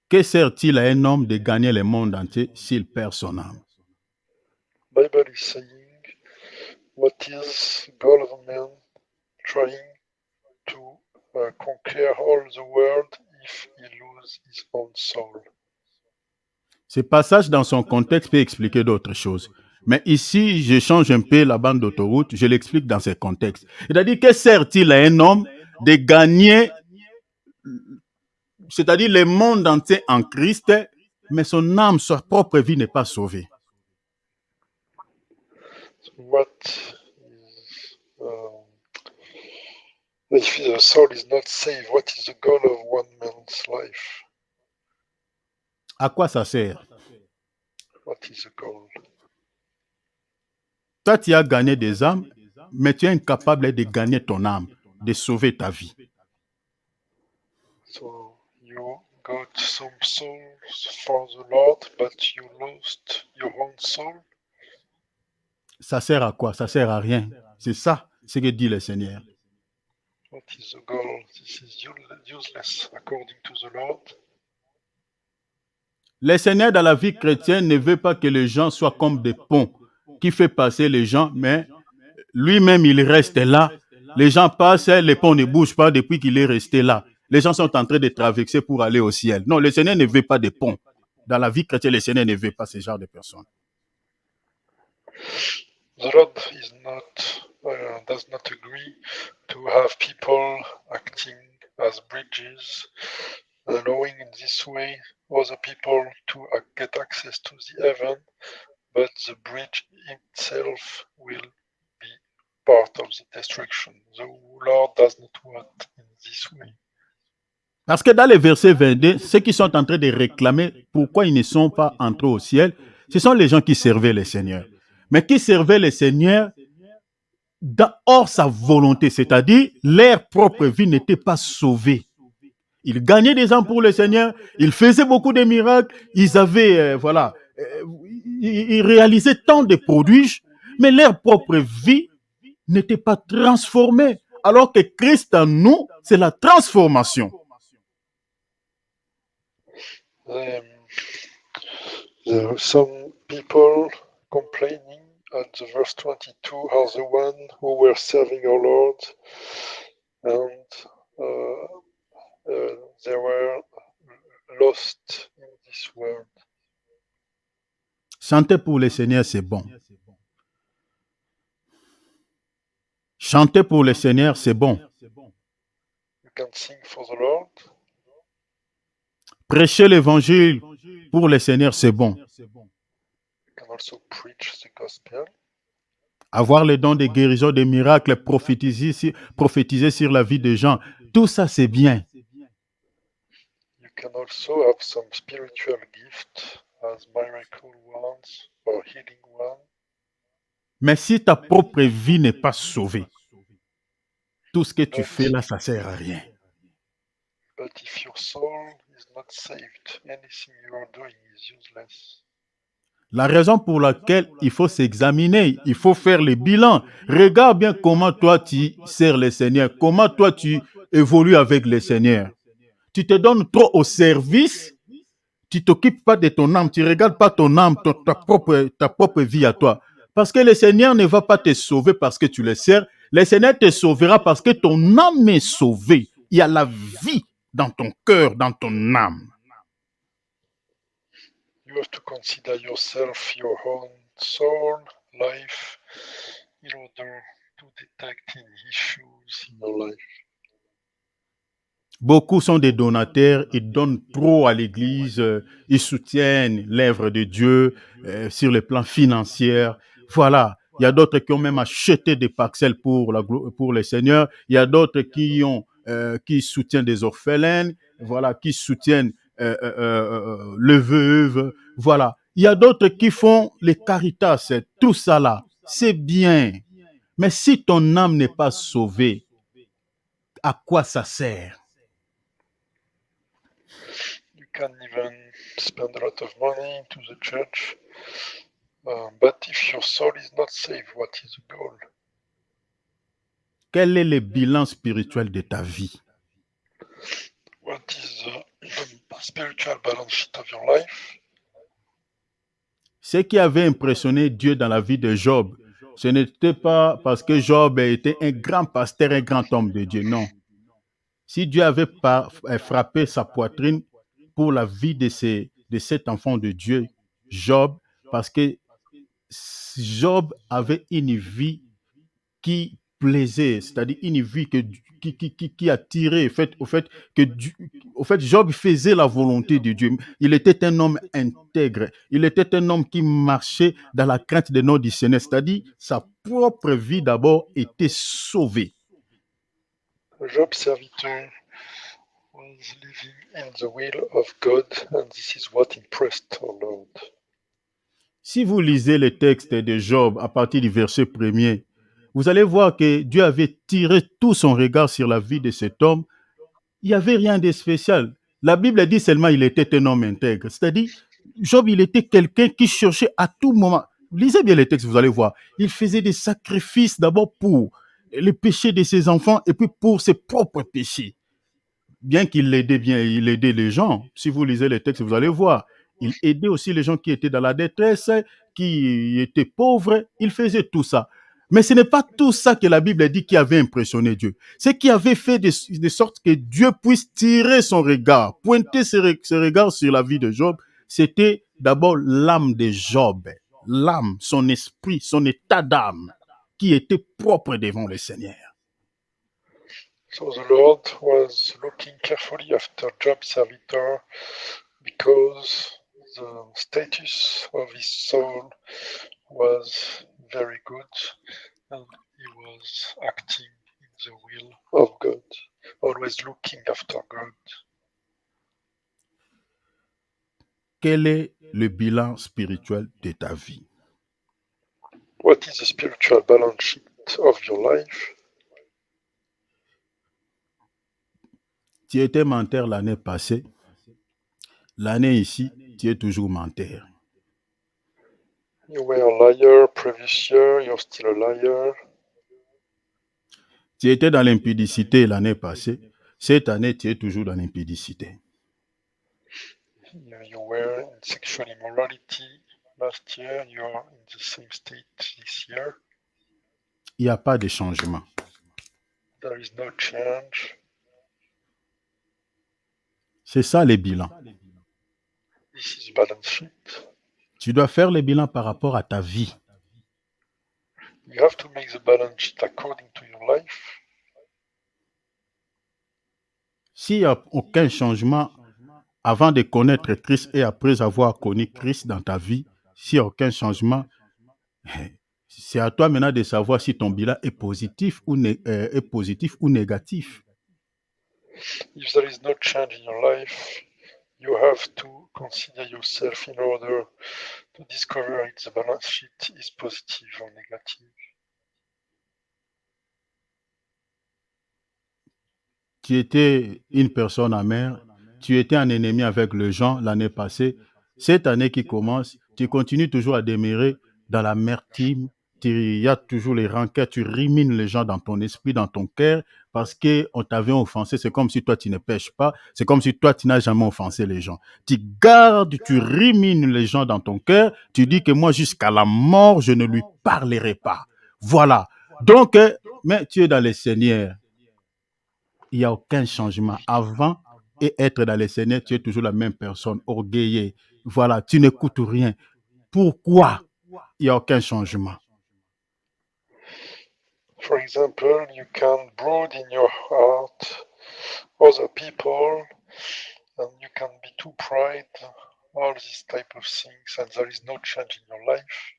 Que sert-il à un homme de gagner le monde entier s'il perd son âme? Bible is saying, what is goal of man trying to conquer all the world if he loses his own soul? Ce passage dans son contexte peut expliquer d'autres choses. Mais ici, je change un peu la bande d'autoroute, je l'explique dans ce contexte. C'est-à-dire, que sert-il à un homme de gagner, c'est-à-dire le monde entier en Christ, mais son âme, sa propre vie n'est pas sauvée? So what is, if the soul is not saved, what is the goal of one man's life? À quoi ça sert? What is the goal? Toi, tu as gagné des âmes, mais tu es incapable de gagner ton âme, de sauver ta vie. So you got some souls for the Lord, but you lost your own soul. Ça sert à quoi? Ça sert à rien. C'est ça, ce que dit le Seigneur. What is the goal? This is useless according to the Lord. Le Seigneur, dans la vie chrétienne, ne veut pas que les gens soient comme des ponts qui fait passer les gens, mais lui-même, il reste là. Les gens passent, les ponts ne bougent pas depuis qu'il est resté là. Les gens sont en train de traverser pour aller au ciel. Non, le Seigneur ne veut pas de ponts. Dans la vie chrétienne, le Seigneur ne veut pas ce genre de personnes. The Lord is does not agree to have people acting as bridges, allowing in this way other people to get access to the heaven, but the bridge itself will be part of the destruction. The Lord does not want in this way. Parce que dans le verset 22, ceux qui sont en train de réclamer pourquoi ils ne sont pas entrés au ciel, ce sont les gens qui servaient le Seigneur. Mais qui servaient le Seigneur hors sa volonté, c'est-à-dire leur propre vie n'était pas sauvée. Ils gagnaient des âmes pour le Seigneur, ils faisaient beaucoup de miracles, ils avaient, ils réalisaient tant de prodiges, mais leur propre vie n'était pas transformée. Alors que Christ en nous, c'est la transformation. There are some people complaining at the verse 22 are the one who were serving our Lord, and they were lost in this world. Chanter pour le Seigneur, c'est bon. Chanter pour le Seigneur, c'est bon. You can sing for the Lord. Prêcher l'évangile pour le Seigneur, c'est bon. You can also preach the gospel. Avoir les dons de guérison, des miracles, prophétiser sur la vie des gens, tout ça, c'est bien. You can also have some spiritual gifts as miracle ones or healing ones. Mais si ta propre vie n'est pas sauvée, tout ce que tu fais là, ça ne sert à rien. But if your soul is not saved, anything you are doing is useless. La raison pour laquelle il faut s'examiner, il faut faire le bilan. Regarde bien comment toi tu sers le Seigneur, comment toi tu évolues avec le Seigneur. Tu te donnes trop au service, tu ne t'occupes pas de ton âme, tu ne regardes pas ton âme, ta propre vie à toi. Parce que le Seigneur ne va pas te sauver parce que tu le sers. Le Seigneur te sauvera parce que ton âme est sauvée. Il y a la vie dans ton cœur, dans ton âme. You have to consider yourself, your own soul, life, in order to detect any issues in your life. Beaucoup sont des donataires, ils donnent trop à l'Église, ils soutiennent l'œuvre de Dieu sur le plan financier. Voilà. Il y a d'autres qui ont même acheté des parcelles pour le Seigneur. Il y a d'autres qui soutiennent des orphelins, voilà, qui soutiennent le veuve. Voilà. Il y a d'autres qui font les caritas, tout ça là. C'est bien. Mais si ton âme n'est pas sauvée, à quoi ça sert? You can even spend a lot of money to the church, but if your soul is not saved, what is the goal? Quel est le bilan spirituel de ta vie? What is the spiritual balance sheet of your life? Ce qui avait impressionné Dieu dans la vie de Job, ce n'était pas parce que Job était un grand pasteur, un grand homme de Dieu, non. Si Dieu avait frappé sa poitrine pour la vie de cet enfant de Dieu, Job, parce que Job avait une vie qui plaisait, c'est-à-dire une vie qui attirait, au fait, Job faisait la volonté de Dieu. Il était un homme intègre. Il était un homme qui marchait dans la crainte des noms du Seigneur, c'est-à-dire sa propre vie d'abord était sauvée. Job serviteur was living in the will of God, and this is what impressed our Lord. Si vous lisez le texte de Job à partir du verset 1er, vous allez voir que Dieu avait tiré tout son regard sur la vie de cet homme. Il n'y avait rien de spécial. La Bible dit seulement qu'il était un homme intègre. C'est-à-dire, Job, il était quelqu'un qui cherchait à tout moment. Lisez bien les textes, vous allez voir. Il faisait des sacrifices d'abord pour les péchés de ses enfants et puis pour ses propres péchés. Bien, il aidait les gens. Si vous lisez les textes, vous allez voir. Il aidait aussi les gens qui étaient dans la détresse, qui étaient pauvres. Il faisait tout ça. Mais ce n'est pas tout ça que la Bible dit qui avait impressionné Dieu. Ce qui avait fait de sorte que Dieu puisse tirer son regard, pointer ses regards sur la vie de Job, c'était d'abord l'âme de Job. L'âme, son esprit, son état d'âme, qui était propre devant le Seigneur. So the Lord was looking carefully after Job's servitor because the status of his soul was very good and he was acting in the will of God, always looking after God. Quel est le bilan spirituel de ta vie? What is the spiritual balance sheet of your life? Tu étais menteur l'année passée. L'année ici, tu es toujours menteur. You were a liar previous year, you're still a liar. Tu étais dans l'impudicité l'année passée. Cette année, tu es toujours dans l'impudicité. You were in sexual immorality last year, you're in the same state this year. Il n'y a pas de changement. There is no change. C'est ça le bilan. This is balance sheet. Tu dois faire le bilan par rapport à ta vie. You have to make the balance sheet according to your life. S'il n'y a aucun changement avant de connaître Christ et après avoir connu Christ dans ta vie, s'il n'y a aucun changement, c'est à toi maintenant de savoir si ton bilan est positif ou négatif. If there is no change in your life, you have to consider yourself in order to discover if the balance sheet is positive or negative. Tu étais une personne amère, tu étais un ennemi avec les gens l'année passée. Cette année qui commence, tu continues toujours à demeurer dans l'amertume. Il y a toujours les rancœurs, tu rumines les gens dans ton esprit, dans ton cœur, parce qu'on t'avait offensé. C'est comme si toi, tu ne pêches pas. C'est comme si toi, tu n'as jamais offensé les gens. Tu gardes, tu rumines les gens dans ton cœur. Tu dis que moi, jusqu'à la mort, je ne lui parlerai pas. Voilà. Donc, mais tu es dans le Seigneur. Il n'y a aucun changement. Avant et être dans le Seigneur, tu es toujours la même personne, orgueillée. Voilà, tu n'écoutes rien. Pourquoi il n'y a aucun changement? For example, you can brood in your heart other people, and you can be too pride, all these type of things, and there is no change in your life.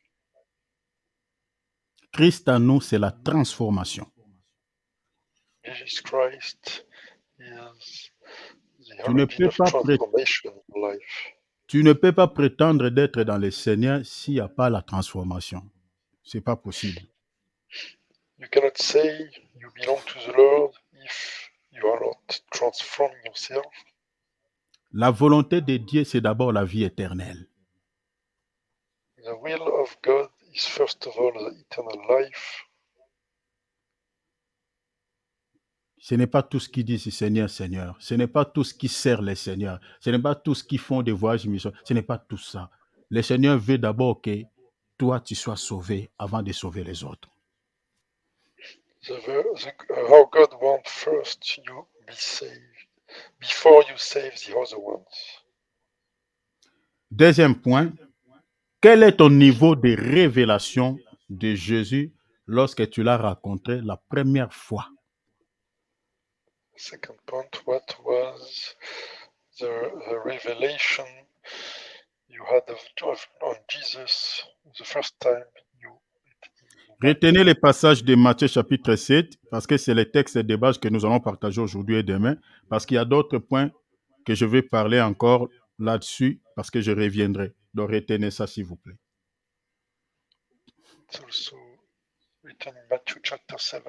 Christ en nous, c'est la transformation. Jesus Christ is the Tu ne origin peux of pas transformation in your life. Tu ne peux pas prétendre d'être dans le Seigneur s'il n'y a pas la transformation. Ce n'est pas possible. You cannot say you belong to the Lord if you are not transforming yourself. La volonté de Dieu, c'est d'abord la vie éternelle. The will of God is first of all the eternal life. Ce n'est pas tous qui disent Seigneur, Seigneur. Ce n'est pas tous qui servent les Seigneurs. Ce n'est pas tous qui font des voyages missionnaires. Ce n'est pas tout ça. Le Seigneur veut d'abord que toi, tu sois sauvé avant de sauver les autres. How God wants first you be saved before you save the other ones. Deuxième point, quel est ton niveau de révélation de Jésus lorsque tu l'as rencontré la première fois? Second point, what was the revelation you had on Jesus the first time you Retenez les passages de Matthieu chapitre 7, parce que c'est les textes de base que nous allons partager aujourd'hui et demain, parce qu'il y a d'autres points que je vais parler encore là-dessus, parce que je reviendrai. Donc retenez ça, s'il vous plaît. It's also written in Matthew chapter 7.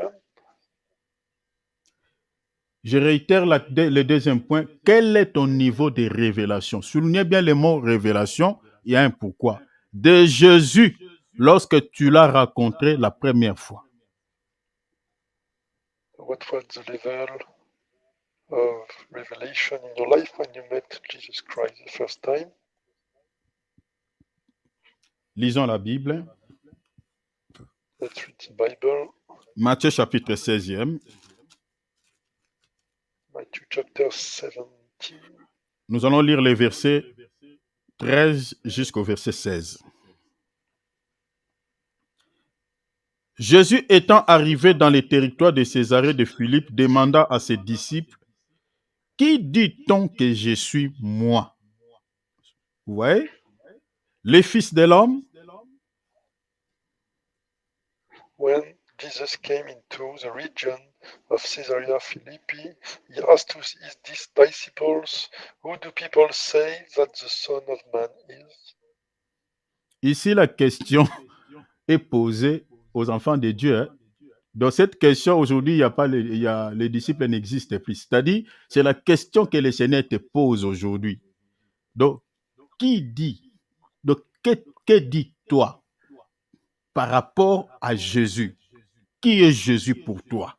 Je réitère le deuxième point. Quel est ton niveau de révélation? Soulignez bien le mot révélation. Il y a un pourquoi. De Jésus, lorsque tu l'as rencontré la première fois. What was the level of revelation in your life when you met Jesus Christ the first time? Lisons la Bible. Let's read the Bible. Matthieu chapitre 16e. Matthew chapter 17. Nous allons lire les versets 13 jusqu'au verset 16. Jésus étant arrivé dans les territoires de Césarée de Philippe, demanda à ses disciples, « Qui dit-on que je suis moi ?» Vous voyez? Les fils de l'homme. When Jesus came into the region of Caesarea Philippi, he asked his disciples, "Who do people say that the Son of Man is?" Ici, la question est posée aux enfants de Dieu. Hein? Dans cette question, aujourd'hui, les disciples n'existent plus. C'est-à-dire, c'est la question que le Seigneur te pose aujourd'hui. Donc, qui dit? Donc, que dis-toi par rapport à Jésus? Qui est Jésus pour toi?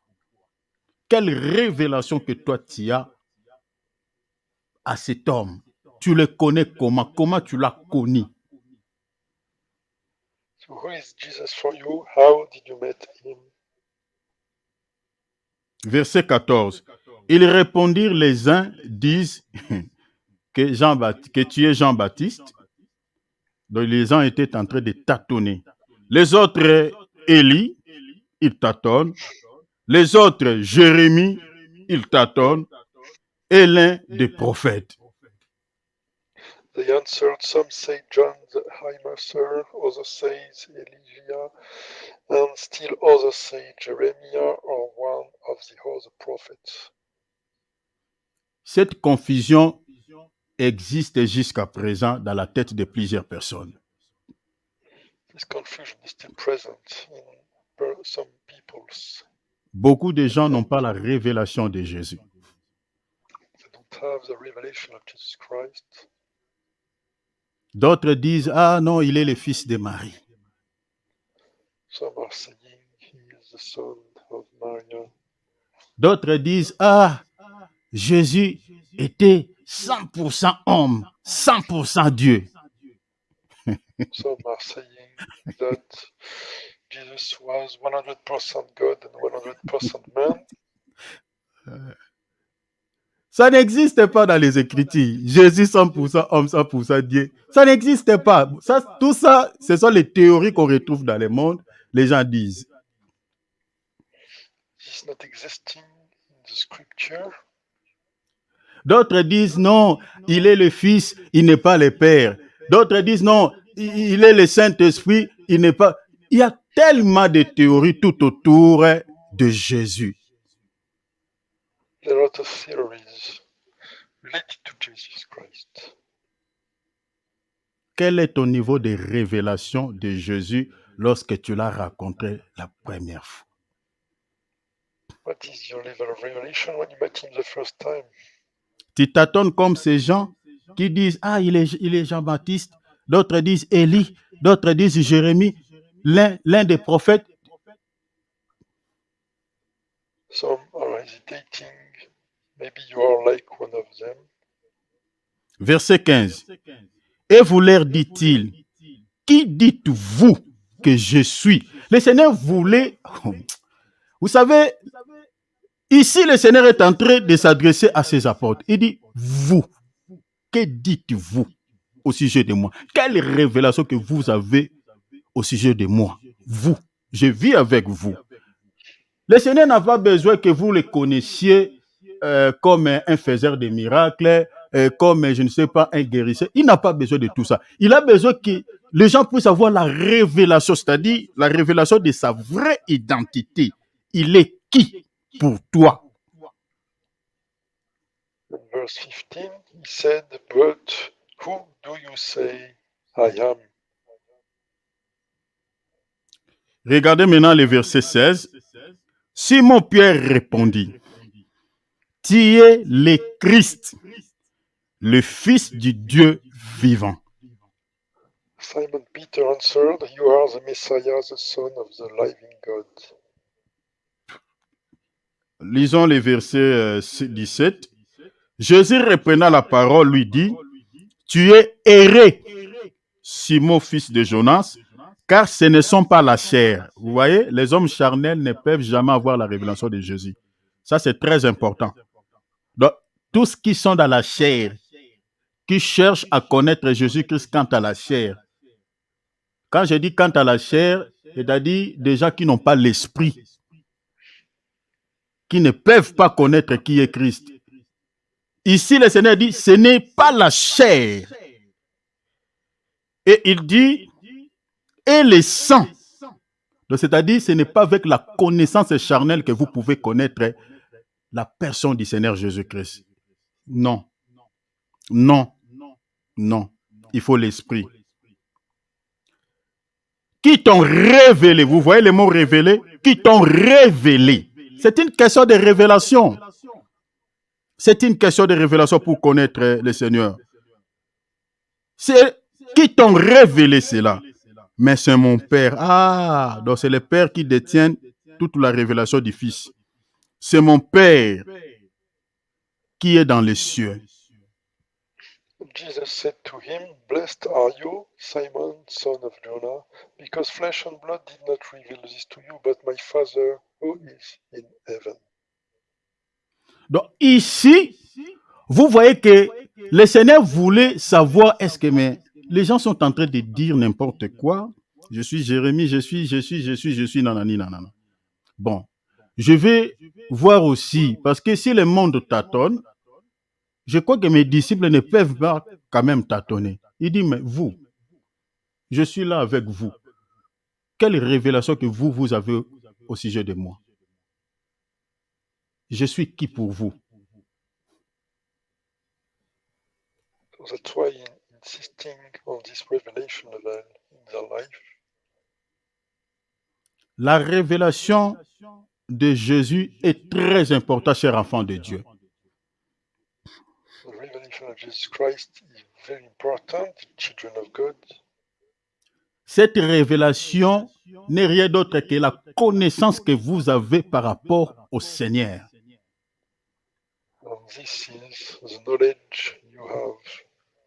Quelle révélation que toi tu as à cet homme? Tu le connais comment? Comment tu l'as connu? So who is Jesus for you? How did you meet him? Verset 14. Ils répondirent, les uns disent que tu es Jean-Baptiste. Donc les uns étaient en train de tâtonner. Les autres, Élie, ils tâtonnent. Les autres, Jérémie, ils tâtonnent. Et l'un des prophètes. They answered, some say John the Immerser, others say Elijah, and still others say Jeremiah or one of the other prophets. Cette confusion existe jusqu'à présent dans la tête de plusieurs personnes. This confusion is still present in some people's. Beaucoup de gens n'ont pas la révélation de Jésus. They don't have the revelation of Jesus Christ. D'autres disent, ah non, il est le fils de Marie. Some are saying he is the son of Maria. D'autres disent, ah, Jésus était 100% homme, 100% Dieu. Some are saying that Jesus was 100% God and 100% man. Ça n'existe pas dans les Écritures. Jésus 100% homme, 100% Dieu. Ça n'existe pas. Tout ça, ce sont les théories qu'on retrouve dans le monde. Les gens disent. This is not existing in the scripture. D'autres disent non, il est le Fils, il n'est pas le Père. D'autres disent non, il est le Saint-Esprit, il n'est pas... Il y a tellement de théories tout autour de Jésus. There are a lot of theories related to Jesus Christ. Quel est ton niveau de révélation de Jésus lorsque tu l'as rencontré la première fois? What is your level of revelation when you met him the first time? Tu t'attends comme ces gens qui disent, ah, il est Jean-Baptiste, d'autres disent Élie, d'autres disent Jérémie, l'un des prophètes. Some are hesitating. Maybe you are like one of them. Verset 15. Et vous leur dit-il, qui dites-vous que je suis? Le Seigneur voulait... Vous savez, ici le Seigneur est en train de s'adresser à ses apôtres. Il dit, vous, que dites-vous au sujet de moi? Quelle révélation que vous avez au sujet de moi? Vous, je vis avec vous. Le Seigneur n'a pas besoin que vous le connaissiez comme un faiseur de miracles, comme, je ne sais pas, un guérisseur. Il n'a pas besoin de tout ça. Il a besoin que les gens puissent avoir la révélation, c'est-à-dire la révélation de sa vraie identité. Il est qui pour toi? In verse 15, he said, but who do you say I am? Regardez maintenant le verset 16. Simon Pierre répondit, tu es le Christ, le Fils du Dieu vivant. Simon Peter answered, you are the Messiah, the Son of the living God. Lisons le verset 17. Jésus reprenant la parole lui dit, tu es erré, Simon, fils de Jonas, car ce ne sont pas la chair. Vous voyez, les hommes charnels ne peuvent jamais avoir la révélation de Jésus. Ça, c'est très important. Donc, tous qui sont dans la chair, qui cherchent à connaître Jésus-Christ quant à la chair. Quand je dis quant à la chair, c'est-à-dire des gens qui n'ont pas l'esprit, qui ne peuvent pas connaître qui est Christ. Ici, le Seigneur dit, ce n'est pas la chair. Et il dit, et le sang. Donc, c'est-à-dire, ce n'est pas avec la connaissance charnelle que vous pouvez connaître la personne du Seigneur Jésus-Christ. Non. Non. Non. Il faut l'esprit. Qui t'ont révélé, vous voyez le mot révélé? Qui t'ont révélé. C'est une question de révélation. C'est une question de révélation pour connaître le Seigneur. C'est qui t'ont révélé cela. Mais c'est mon Père. Ah, donc c'est le Père qui détient toute la révélation du Fils. C'est mon Père qui est dans les cieux. Jesus said to him, blessed are you, Simon, son of Jonah, because flesh and blood did not reveal this to you, but my Father who is in heaven. Donc ici, vous voyez que le Seigneur voulait savoir est-ce que les gens sont en train de dire n'importe quoi. Je suis Jérémie, je suis, nanani, nanana. Bon, je vais voir aussi, parce que si le monde tâtonne, je crois que mes disciples ne peuvent pas quand même tâtonner. Il dit, mais vous, je suis là avec vous. Quelle révélation que vous avez au sujet de moi? Je suis qui pour vous? So that's why insisting on this revelation level in their life. La révélation de Jésus est très importante, chers enfants de Dieu. The revelation of Jesus Christ is very important, children of God. Cette révélation n'est rien d'autre que la connaissance que vous avez par rapport au Seigneur. And this is the knowledge you have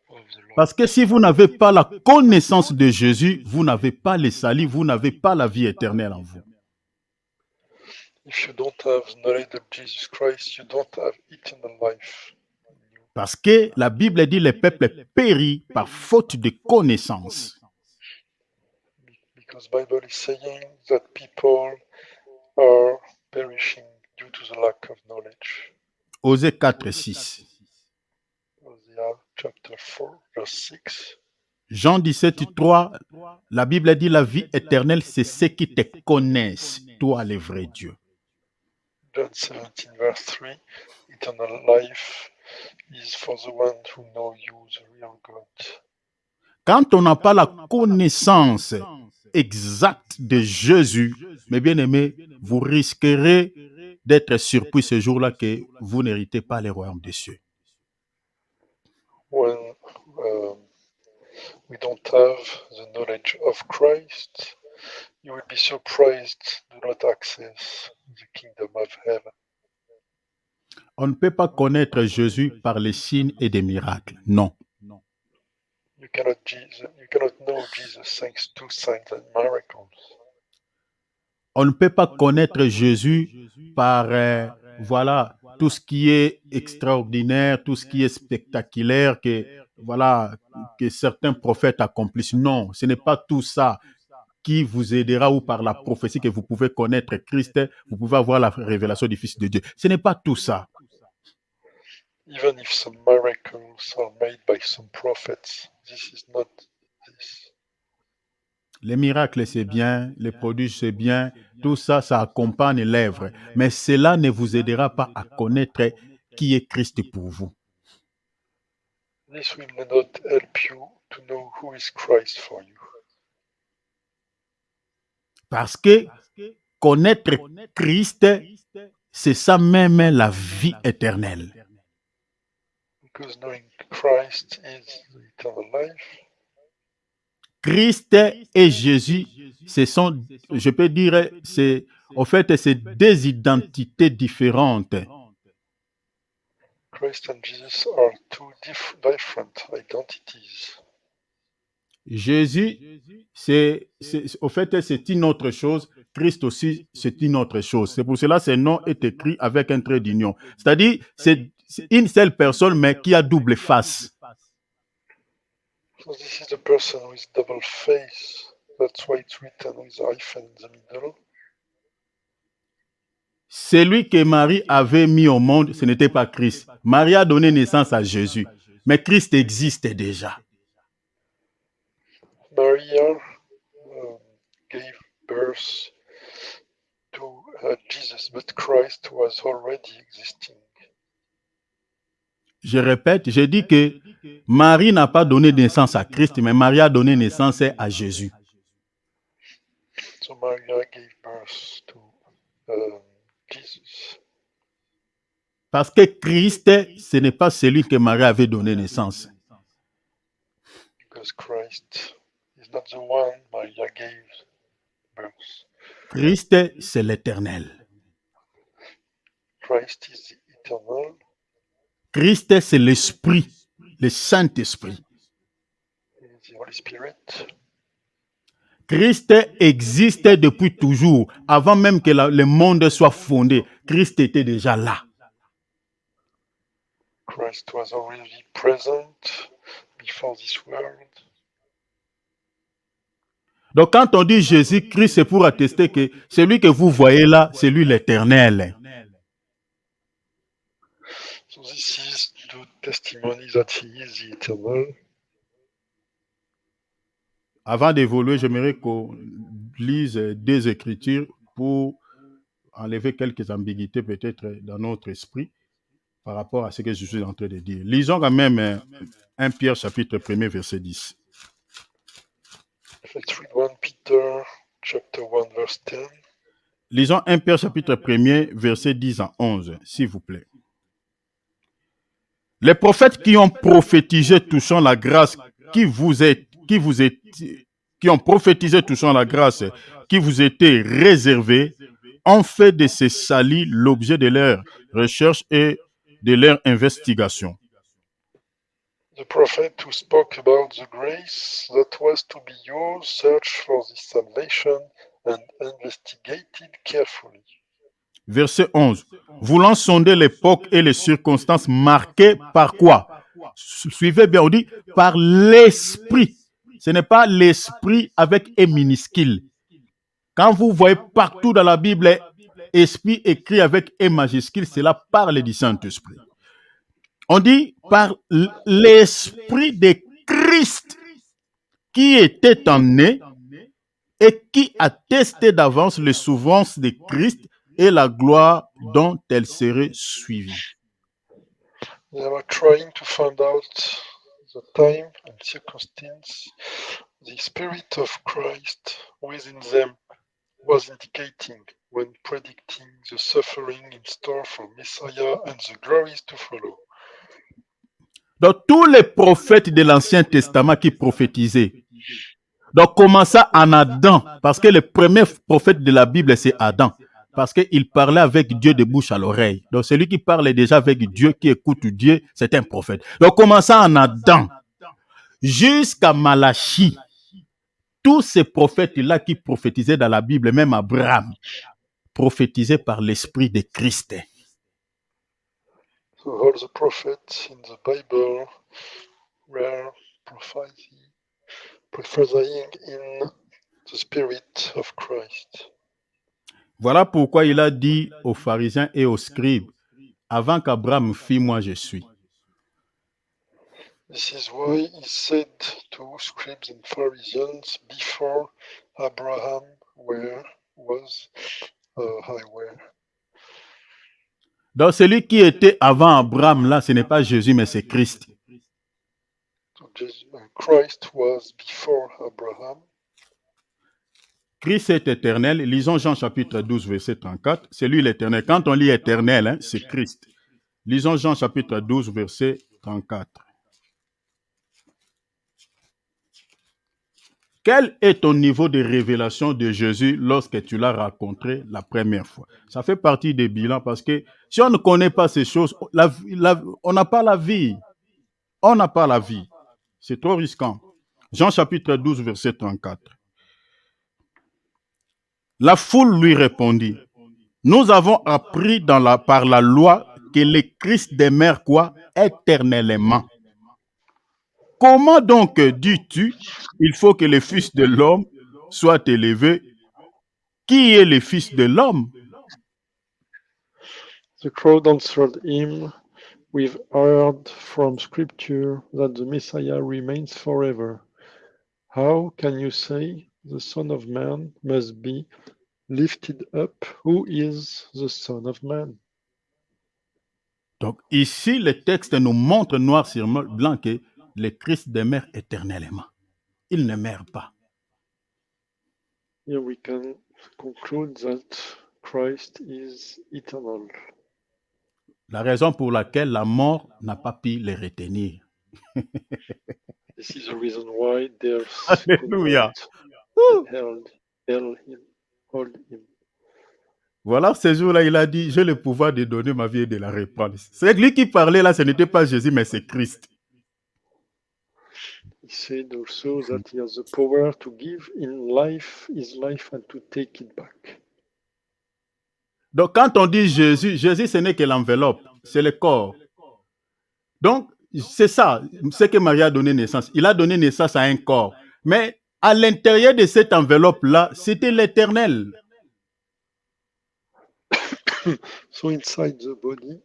of the Lord. Parce que si vous n'avez pas la connaissance de Jésus, vous n'avez pas le salut, vous n'avez pas la vie éternelle en vous. If you don't have the knowledge of Jesus Christ, you don't have eternal life. Parce que la Bible dit le peuple périt par faute de connaissance. Because the Bible is saying that people are perishing due to the lack of knowledge. Osée 4, 6. verse 6. Jean 17, 3, la Bible dit la vie éternelle, c'est ceux qui te connaissent, toi le vrai Dieu. John 17, verse 3. Eternal life is for the one who know you, the real God. Quand on n'a pas la connaissance exacte de Jésus, mes bien-aimés, vous risquerez d'être surpris ce jour-là que vous n'héritez pas les royaumes des cieux. When we don't have the knowledge of Christ, you will be surprised do not access the kingdom of heaven. On ne peut pas connaître Jésus par les signes et des miracles. Non. You cannot know Jesus thanks to signs and miracles. On ne peut pas connaître Jésus par voilà, tout ce qui est extraordinaire, tout ce qui est spectaculaire que certains prophètes accomplissent. Non, ce n'est pas tout ça qui vous aidera ou par la prophétie que vous pouvez connaître Christ, vous pouvez avoir la révélation du Fils de Dieu. Ce n'est pas tout ça. Even if some miracles are made by some prophets, this is not this. Les miracles, c'est bien, les prodiges, c'est bien, tout ça, ça accompagne l'œuvre. Mais cela ne vous aidera pas à connaître qui est Christ pour vous. This will not help you to know who is Christ for you. Parce que connaître Christ, c'est ça même la vie éternelle. Because knowing Christ is the eternal life. Christ et Jésus, ce sont, je peux dire, c'est deux identités différentes. Christ and Jesus are two different identities. Jésus, c'est une autre chose. Christ aussi, c'est une autre chose. C'est pour cela que ce nom est écrit avec un trait d'union. C'est-à-dire, c'est une seule personne, mais qui a double face. So this is a person with double face. That's why it's written with a hyphen in the middle. Celui que Marie avait mis au monde, ce n'était pas Christ. Marie a donné naissance à Jésus, mais Christ existe déjà. Maria gave birth to Jesus, but Christ was already existing. Je répète, je dis que Marie n'a pas donné naissance à Christ, mais Marie a donné naissance à Jésus. So Maria gave birth to Jesus. Parce que Christ, ce n'est pas celui que Marie avait donné naissance. Because Christ is not the one Maria gave birth. Christ, c'est l'éternel. Christ is the eternal. Christ, c'est l'Esprit, le Saint-Esprit. The Holy Spirit. Christ existe depuis toujours. Avant même que le monde soit fondé, Christ était déjà là. Christ was already present before this world. Donc quand on dit Jésus-Christ, c'est pour attester que celui que vous voyez là, c'est lui l'éternel. So this is the testimony that he is the eternal. Avant d'évoluer, j'aimerais qu'on lise des écritures pour enlever quelques ambiguïtés peut-être dans notre esprit par rapport à ce que je suis en train de dire. Lisons quand même 1 Pierre chapitre 1er verset 10. Let's read 1 Peter chapter 1 verse 10. Lisons 1 Pierre chapitre 1er verset 10 à 11, s'il vous plaît. Les prophètes qui ont prophétisé touchant la grâce qui ont prophétisé touchant la grâce qui vous était réservée, ont fait de ces salis l'objet de leur recherche et de leur investigation. The prophet who spoke about the grace that was to be yours searched for this salvation and investigated carefully. Verset 11. Voulant sonder l'époque et les circonstances marquées par quoi? Suivez bien, on dit par l'esprit. Ce n'est pas l'esprit avec E minuscule. Quand vous voyez partout dans la Bible, esprit écrit avec E majuscule, cela parle du Saint-Esprit. On dit par l'esprit de qui était emmené et qui attestait d'avance les souffrances de Christ et la gloire dont elle serait suivie. They were trying to find out the time and circumstance the Spirit of Christ within them was indicating when predicting the suffering in store for Messiah and the glories to follow. Donc, tous les prophètes de l'Ancien Testament qui prophétisaient, donc commença en Adam, parce que le premier prophète de la Bible, c'est Adam, parce qu'il parlait avec Dieu de bouche à l'oreille. Donc, celui qui parle déjà avec Dieu, qui écoute Dieu, c'est un prophète. Donc, commença en Adam, jusqu'à Malachie. Tous ces prophètes-là qui prophétisaient dans la Bible, même Abraham, prophétisaient par l'Esprit de Christ. So all the prophets in the Bible were prophesying in the Spirit of Christ. Voilà pourquoi il a dit aux pharisiens et aux scribes, avant qu'Abraham fît, moi je suis. This is why he said to scribes and Pharisees, before Abraham was, I were. Donc celui qui était avant Abraham, là, ce n'est pas Jésus, mais c'est Christ. So Christ was before Abraham. Christ est éternel. Lisons Jean chapitre 12, verset 34. C'est lui l'éternel. Quand on lit éternel, hein, c'est Christ. Lisons Jean chapitre 12, verset 34. Quel est ton niveau de révélation de Jésus lorsque tu l'as rencontré la première fois? Ça fait partie des bilans parce que si on ne connaît pas ces choses, on n'a pas la vie. On n'a pas la vie. C'est trop risquant. Jean chapitre 12, verset 34. La foule lui répondit, nous avons appris par la loi que le Christ demeure quoi? Éternellement. Comment donc dis-tu, il faut que le Fils de l'homme soit élevé? Qui est le Fils de l'homme? The crowd answered him, we've heard from Scripture that the Messiah remains forever. How can you say the Son of Man must be lifted up? Who is the Son of Man? Donc ici, le texte nous montre noir sur blanc que le Christ demeure éternellement. Il ne meurt pas. Here we can conclude that Christ is eternal. La raison pour laquelle la mort n'a pas pu le retenir. This is the reason why there's Alléluia. held him. Voilà, ce jour-là, il a dit, j'ai le pouvoir de donner ma vie et de la reprendre. C'est lui qui parlait là, ce n'était pas Jésus, mais c'est Christ. He said also that he has the power to give in life his life and to take it back. Donc, quand on dit Jésus, Jésus, ce n'est que l'enveloppe, c'est le corps. Donc, c'est ça, c'est que Marie a donné naissance. Il a donné naissance à un corps. Mais à l'intérieur de cette enveloppe-là, c'était l'éternel. So inside the body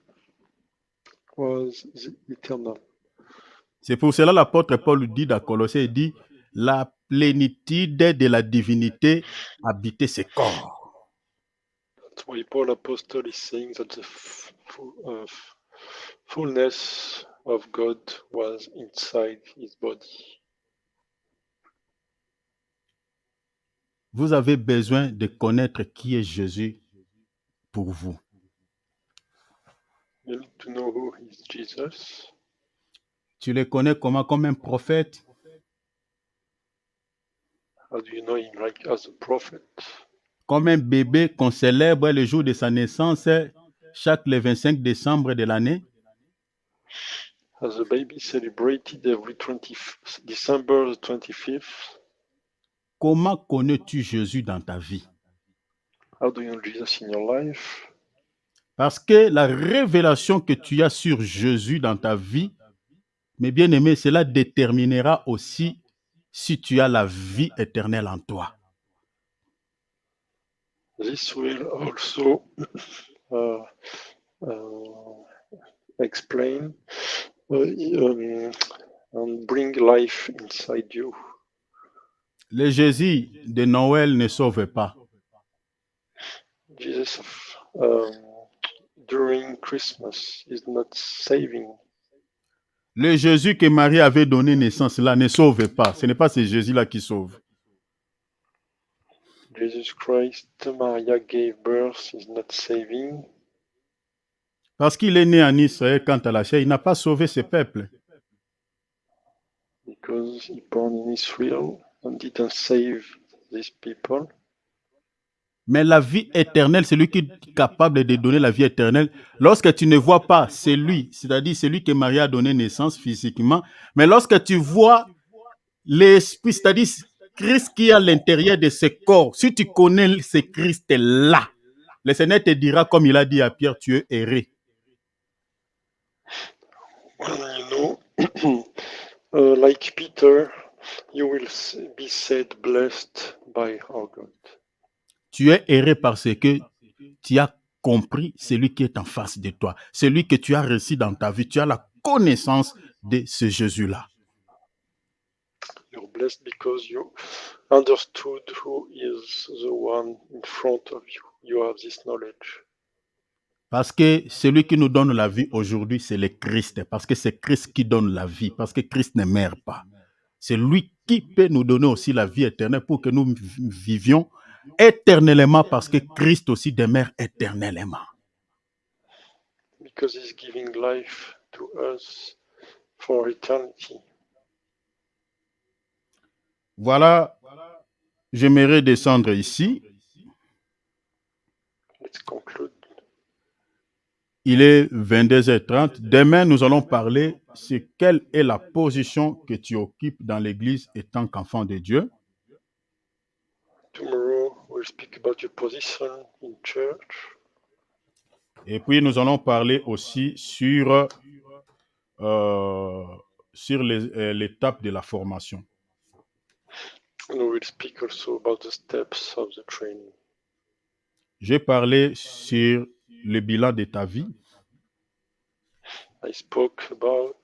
was the eternal. C'est pour cela l'apôtre Paul dit dans Colossiens, il dit, la plénitude de la divinité habitait ses corps. That's why Paul Apostle is saying that the fullness of God was inside his body. Vous avez besoin de connaître qui est Jésus pour vous. You need to know who is Jesus. Tu le connais comment? Comme un prophète? How do you know him like as a prophet? Comme un bébé qu'on célèbre le jour de sa naissance, le 25 décembre de l'année? As a baby celebrated every December the 25th. Comment connais-tu Jésus dans ta vie? How do you know Jesus in your life? Parce que la révélation que tu as sur Jésus dans ta vie, mes bien-aimés, cela déterminera aussi si tu as la vie éternelle en toi. This will also explain and bring life inside you. Le Jésus de Noël ne sauve pas. Jesus during Christmas is not saving. Le Jésus que Marie avait donné naissance là ne sauve pas. Ce n'est pas ce Jésus-là qui sauve. Jesus Christ, Maria gave birth, is not saving. Parce qu'il est né en Israël quant à la chair, il n'a pas sauvé ce peuple. Because he born in Israel and didn't save these people. Mais la vie éternelle, c'est lui qui est capable de donner la vie éternelle. Lorsque tu ne vois pas, c'est lui, c'est-à-dire celui que Marie a donné naissance physiquement. Mais lorsque tu vois l'esprit, c'est-à-dire Christ qui est à l'intérieur de ce corps, si tu connais ce Christ-là, le Seigneur te dira, comme il a dit à Pierre, tu es erré. Well, you know, like Peter, you will be said blessed by our God. Tu es erré parce que tu as compris celui qui est en face de toi, celui que tu as reçu dans ta vie. Tu as la connaissance de ce Jésus-là. You're blessed because you understood who is the one in front of you. You have this knowledge. Parce que celui qui nous donne la vie aujourd'hui, c'est le Christ. Parce que c'est Christ qui donne la vie. Parce que Christ ne meurt pas. C'est lui qui peut nous donner aussi la vie éternelle pour que nous vivions éternellement parce que Christ aussi demeure éternellement. Because he's giving life to us for eternity. Voilà, j'aimerais descendre ici. Let's conclude. Il est 22h30. Demain, nous allons parler sur quelle est la position que tu occupes dans l'Église étant qu'enfant de Dieu. Tomorrow we'll speak about your position in church. Et puis, nous allons parler aussi sur l'étape de la formation. And we will speak also about the steps of the training. J'ai parlé sur le bilan de ta vie. I spoke about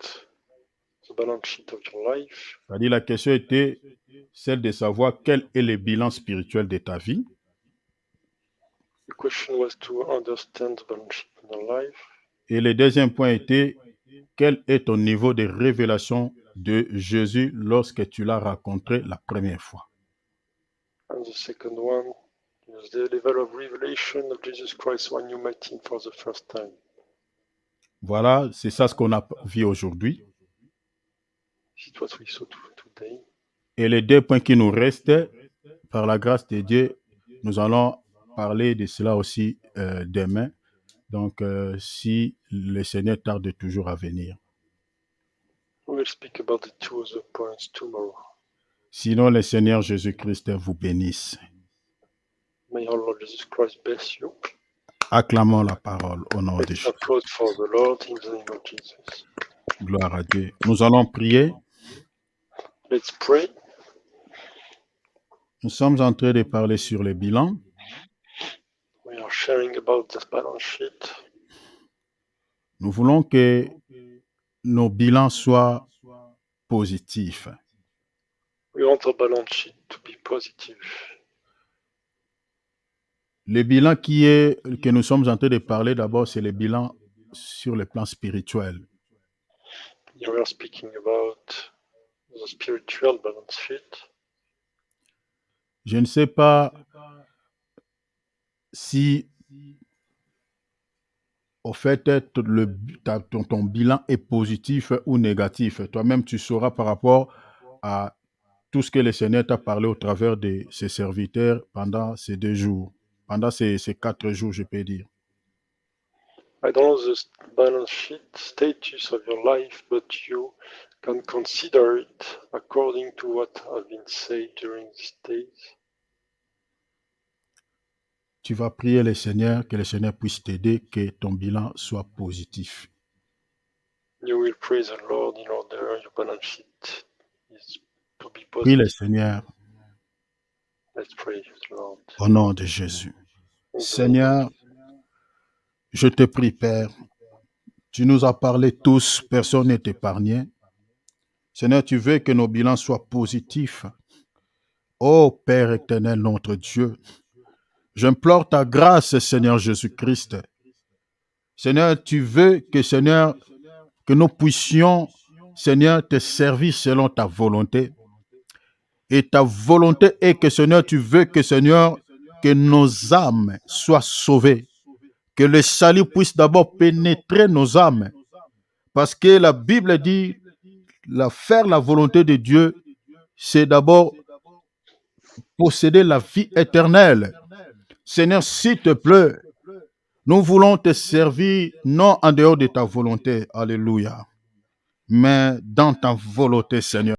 the balance sheet of your life. C'est-à-dire la question était celle de savoir quel est le bilan spirituel de ta vie. The question was to understand the balance sheet of your life. Et le deuxième point était quel est ton niveau de révélation de Jésus lorsque tu l'as rencontré la première fois. And the second one is the level of revelation of Jesus Christ when you met him for the first time. Voilà, c'est ça ce qu'on a vu aujourd'hui. It's what we saw today. Et les deux points qui nous restent, par la grâce de Dieu, nous allons parler de cela aussi demain. Donc, si le Seigneur tarde toujours à venir. We will speak about the two other points tomorrow. Sinon, le Seigneur Jésus-Christ vous bénisse. May our Lord Jesus Christ bless you. Acclamons la parole au nom de Let's Jésus. applaud for the Lord in the name of Jesus. Gloire à Dieu. Nous allons prier. Let's pray. Nous sommes en train de parler sur le bilan. We are sharing about this balance sheet. Nous voulons que nos bilans soient positifs. We want our balance sheet to be positive. Le bilan que nous sommes en train de parler d'abord, c'est le bilan sur le plan spirituel. We are speaking about the spiritual balance sheet. Je ne sais pas si, au fait, ton bilan est positif ou négatif. Toi-même, tu sauras par rapport à tout ce que le Seigneur t'a parlé au travers de ses serviteurs pendant ces 2 jours, pendant ces 4 jours, je peux dire. I don't know the balance sheet status of your life, but you can consider it according to what has been said during these days. Tu vas prier le Seigneur, que le Seigneur puisse t'aider, que ton bilan soit positif. You will praise the Lord in order your balance sheet is to be Prie le positive. Seigneur Let's pray the Lord. au nom de Jésus. In the Seigneur, je te prie, Père, tu nous as parlé tous, personne n'est épargné. Seigneur, tu veux que nos bilans soient positifs. Ô Père éternel, notre Dieu, j'implore ta grâce, Seigneur Jésus-Christ. Seigneur, tu veux que, Seigneur, que nous puissions, Seigneur, te servir selon ta volonté. Et ta volonté est que, Seigneur, tu veux que, Seigneur, que nos âmes soient sauvées. Que le salut puisse d'abord pénétrer nos âmes. Parce que la Bible dit, faire la volonté de Dieu, c'est d'abord posséder la vie éternelle. Seigneur, s'il te plaît, nous voulons te servir non en dehors de ta volonté, alléluia, mais dans ta volonté, Seigneur.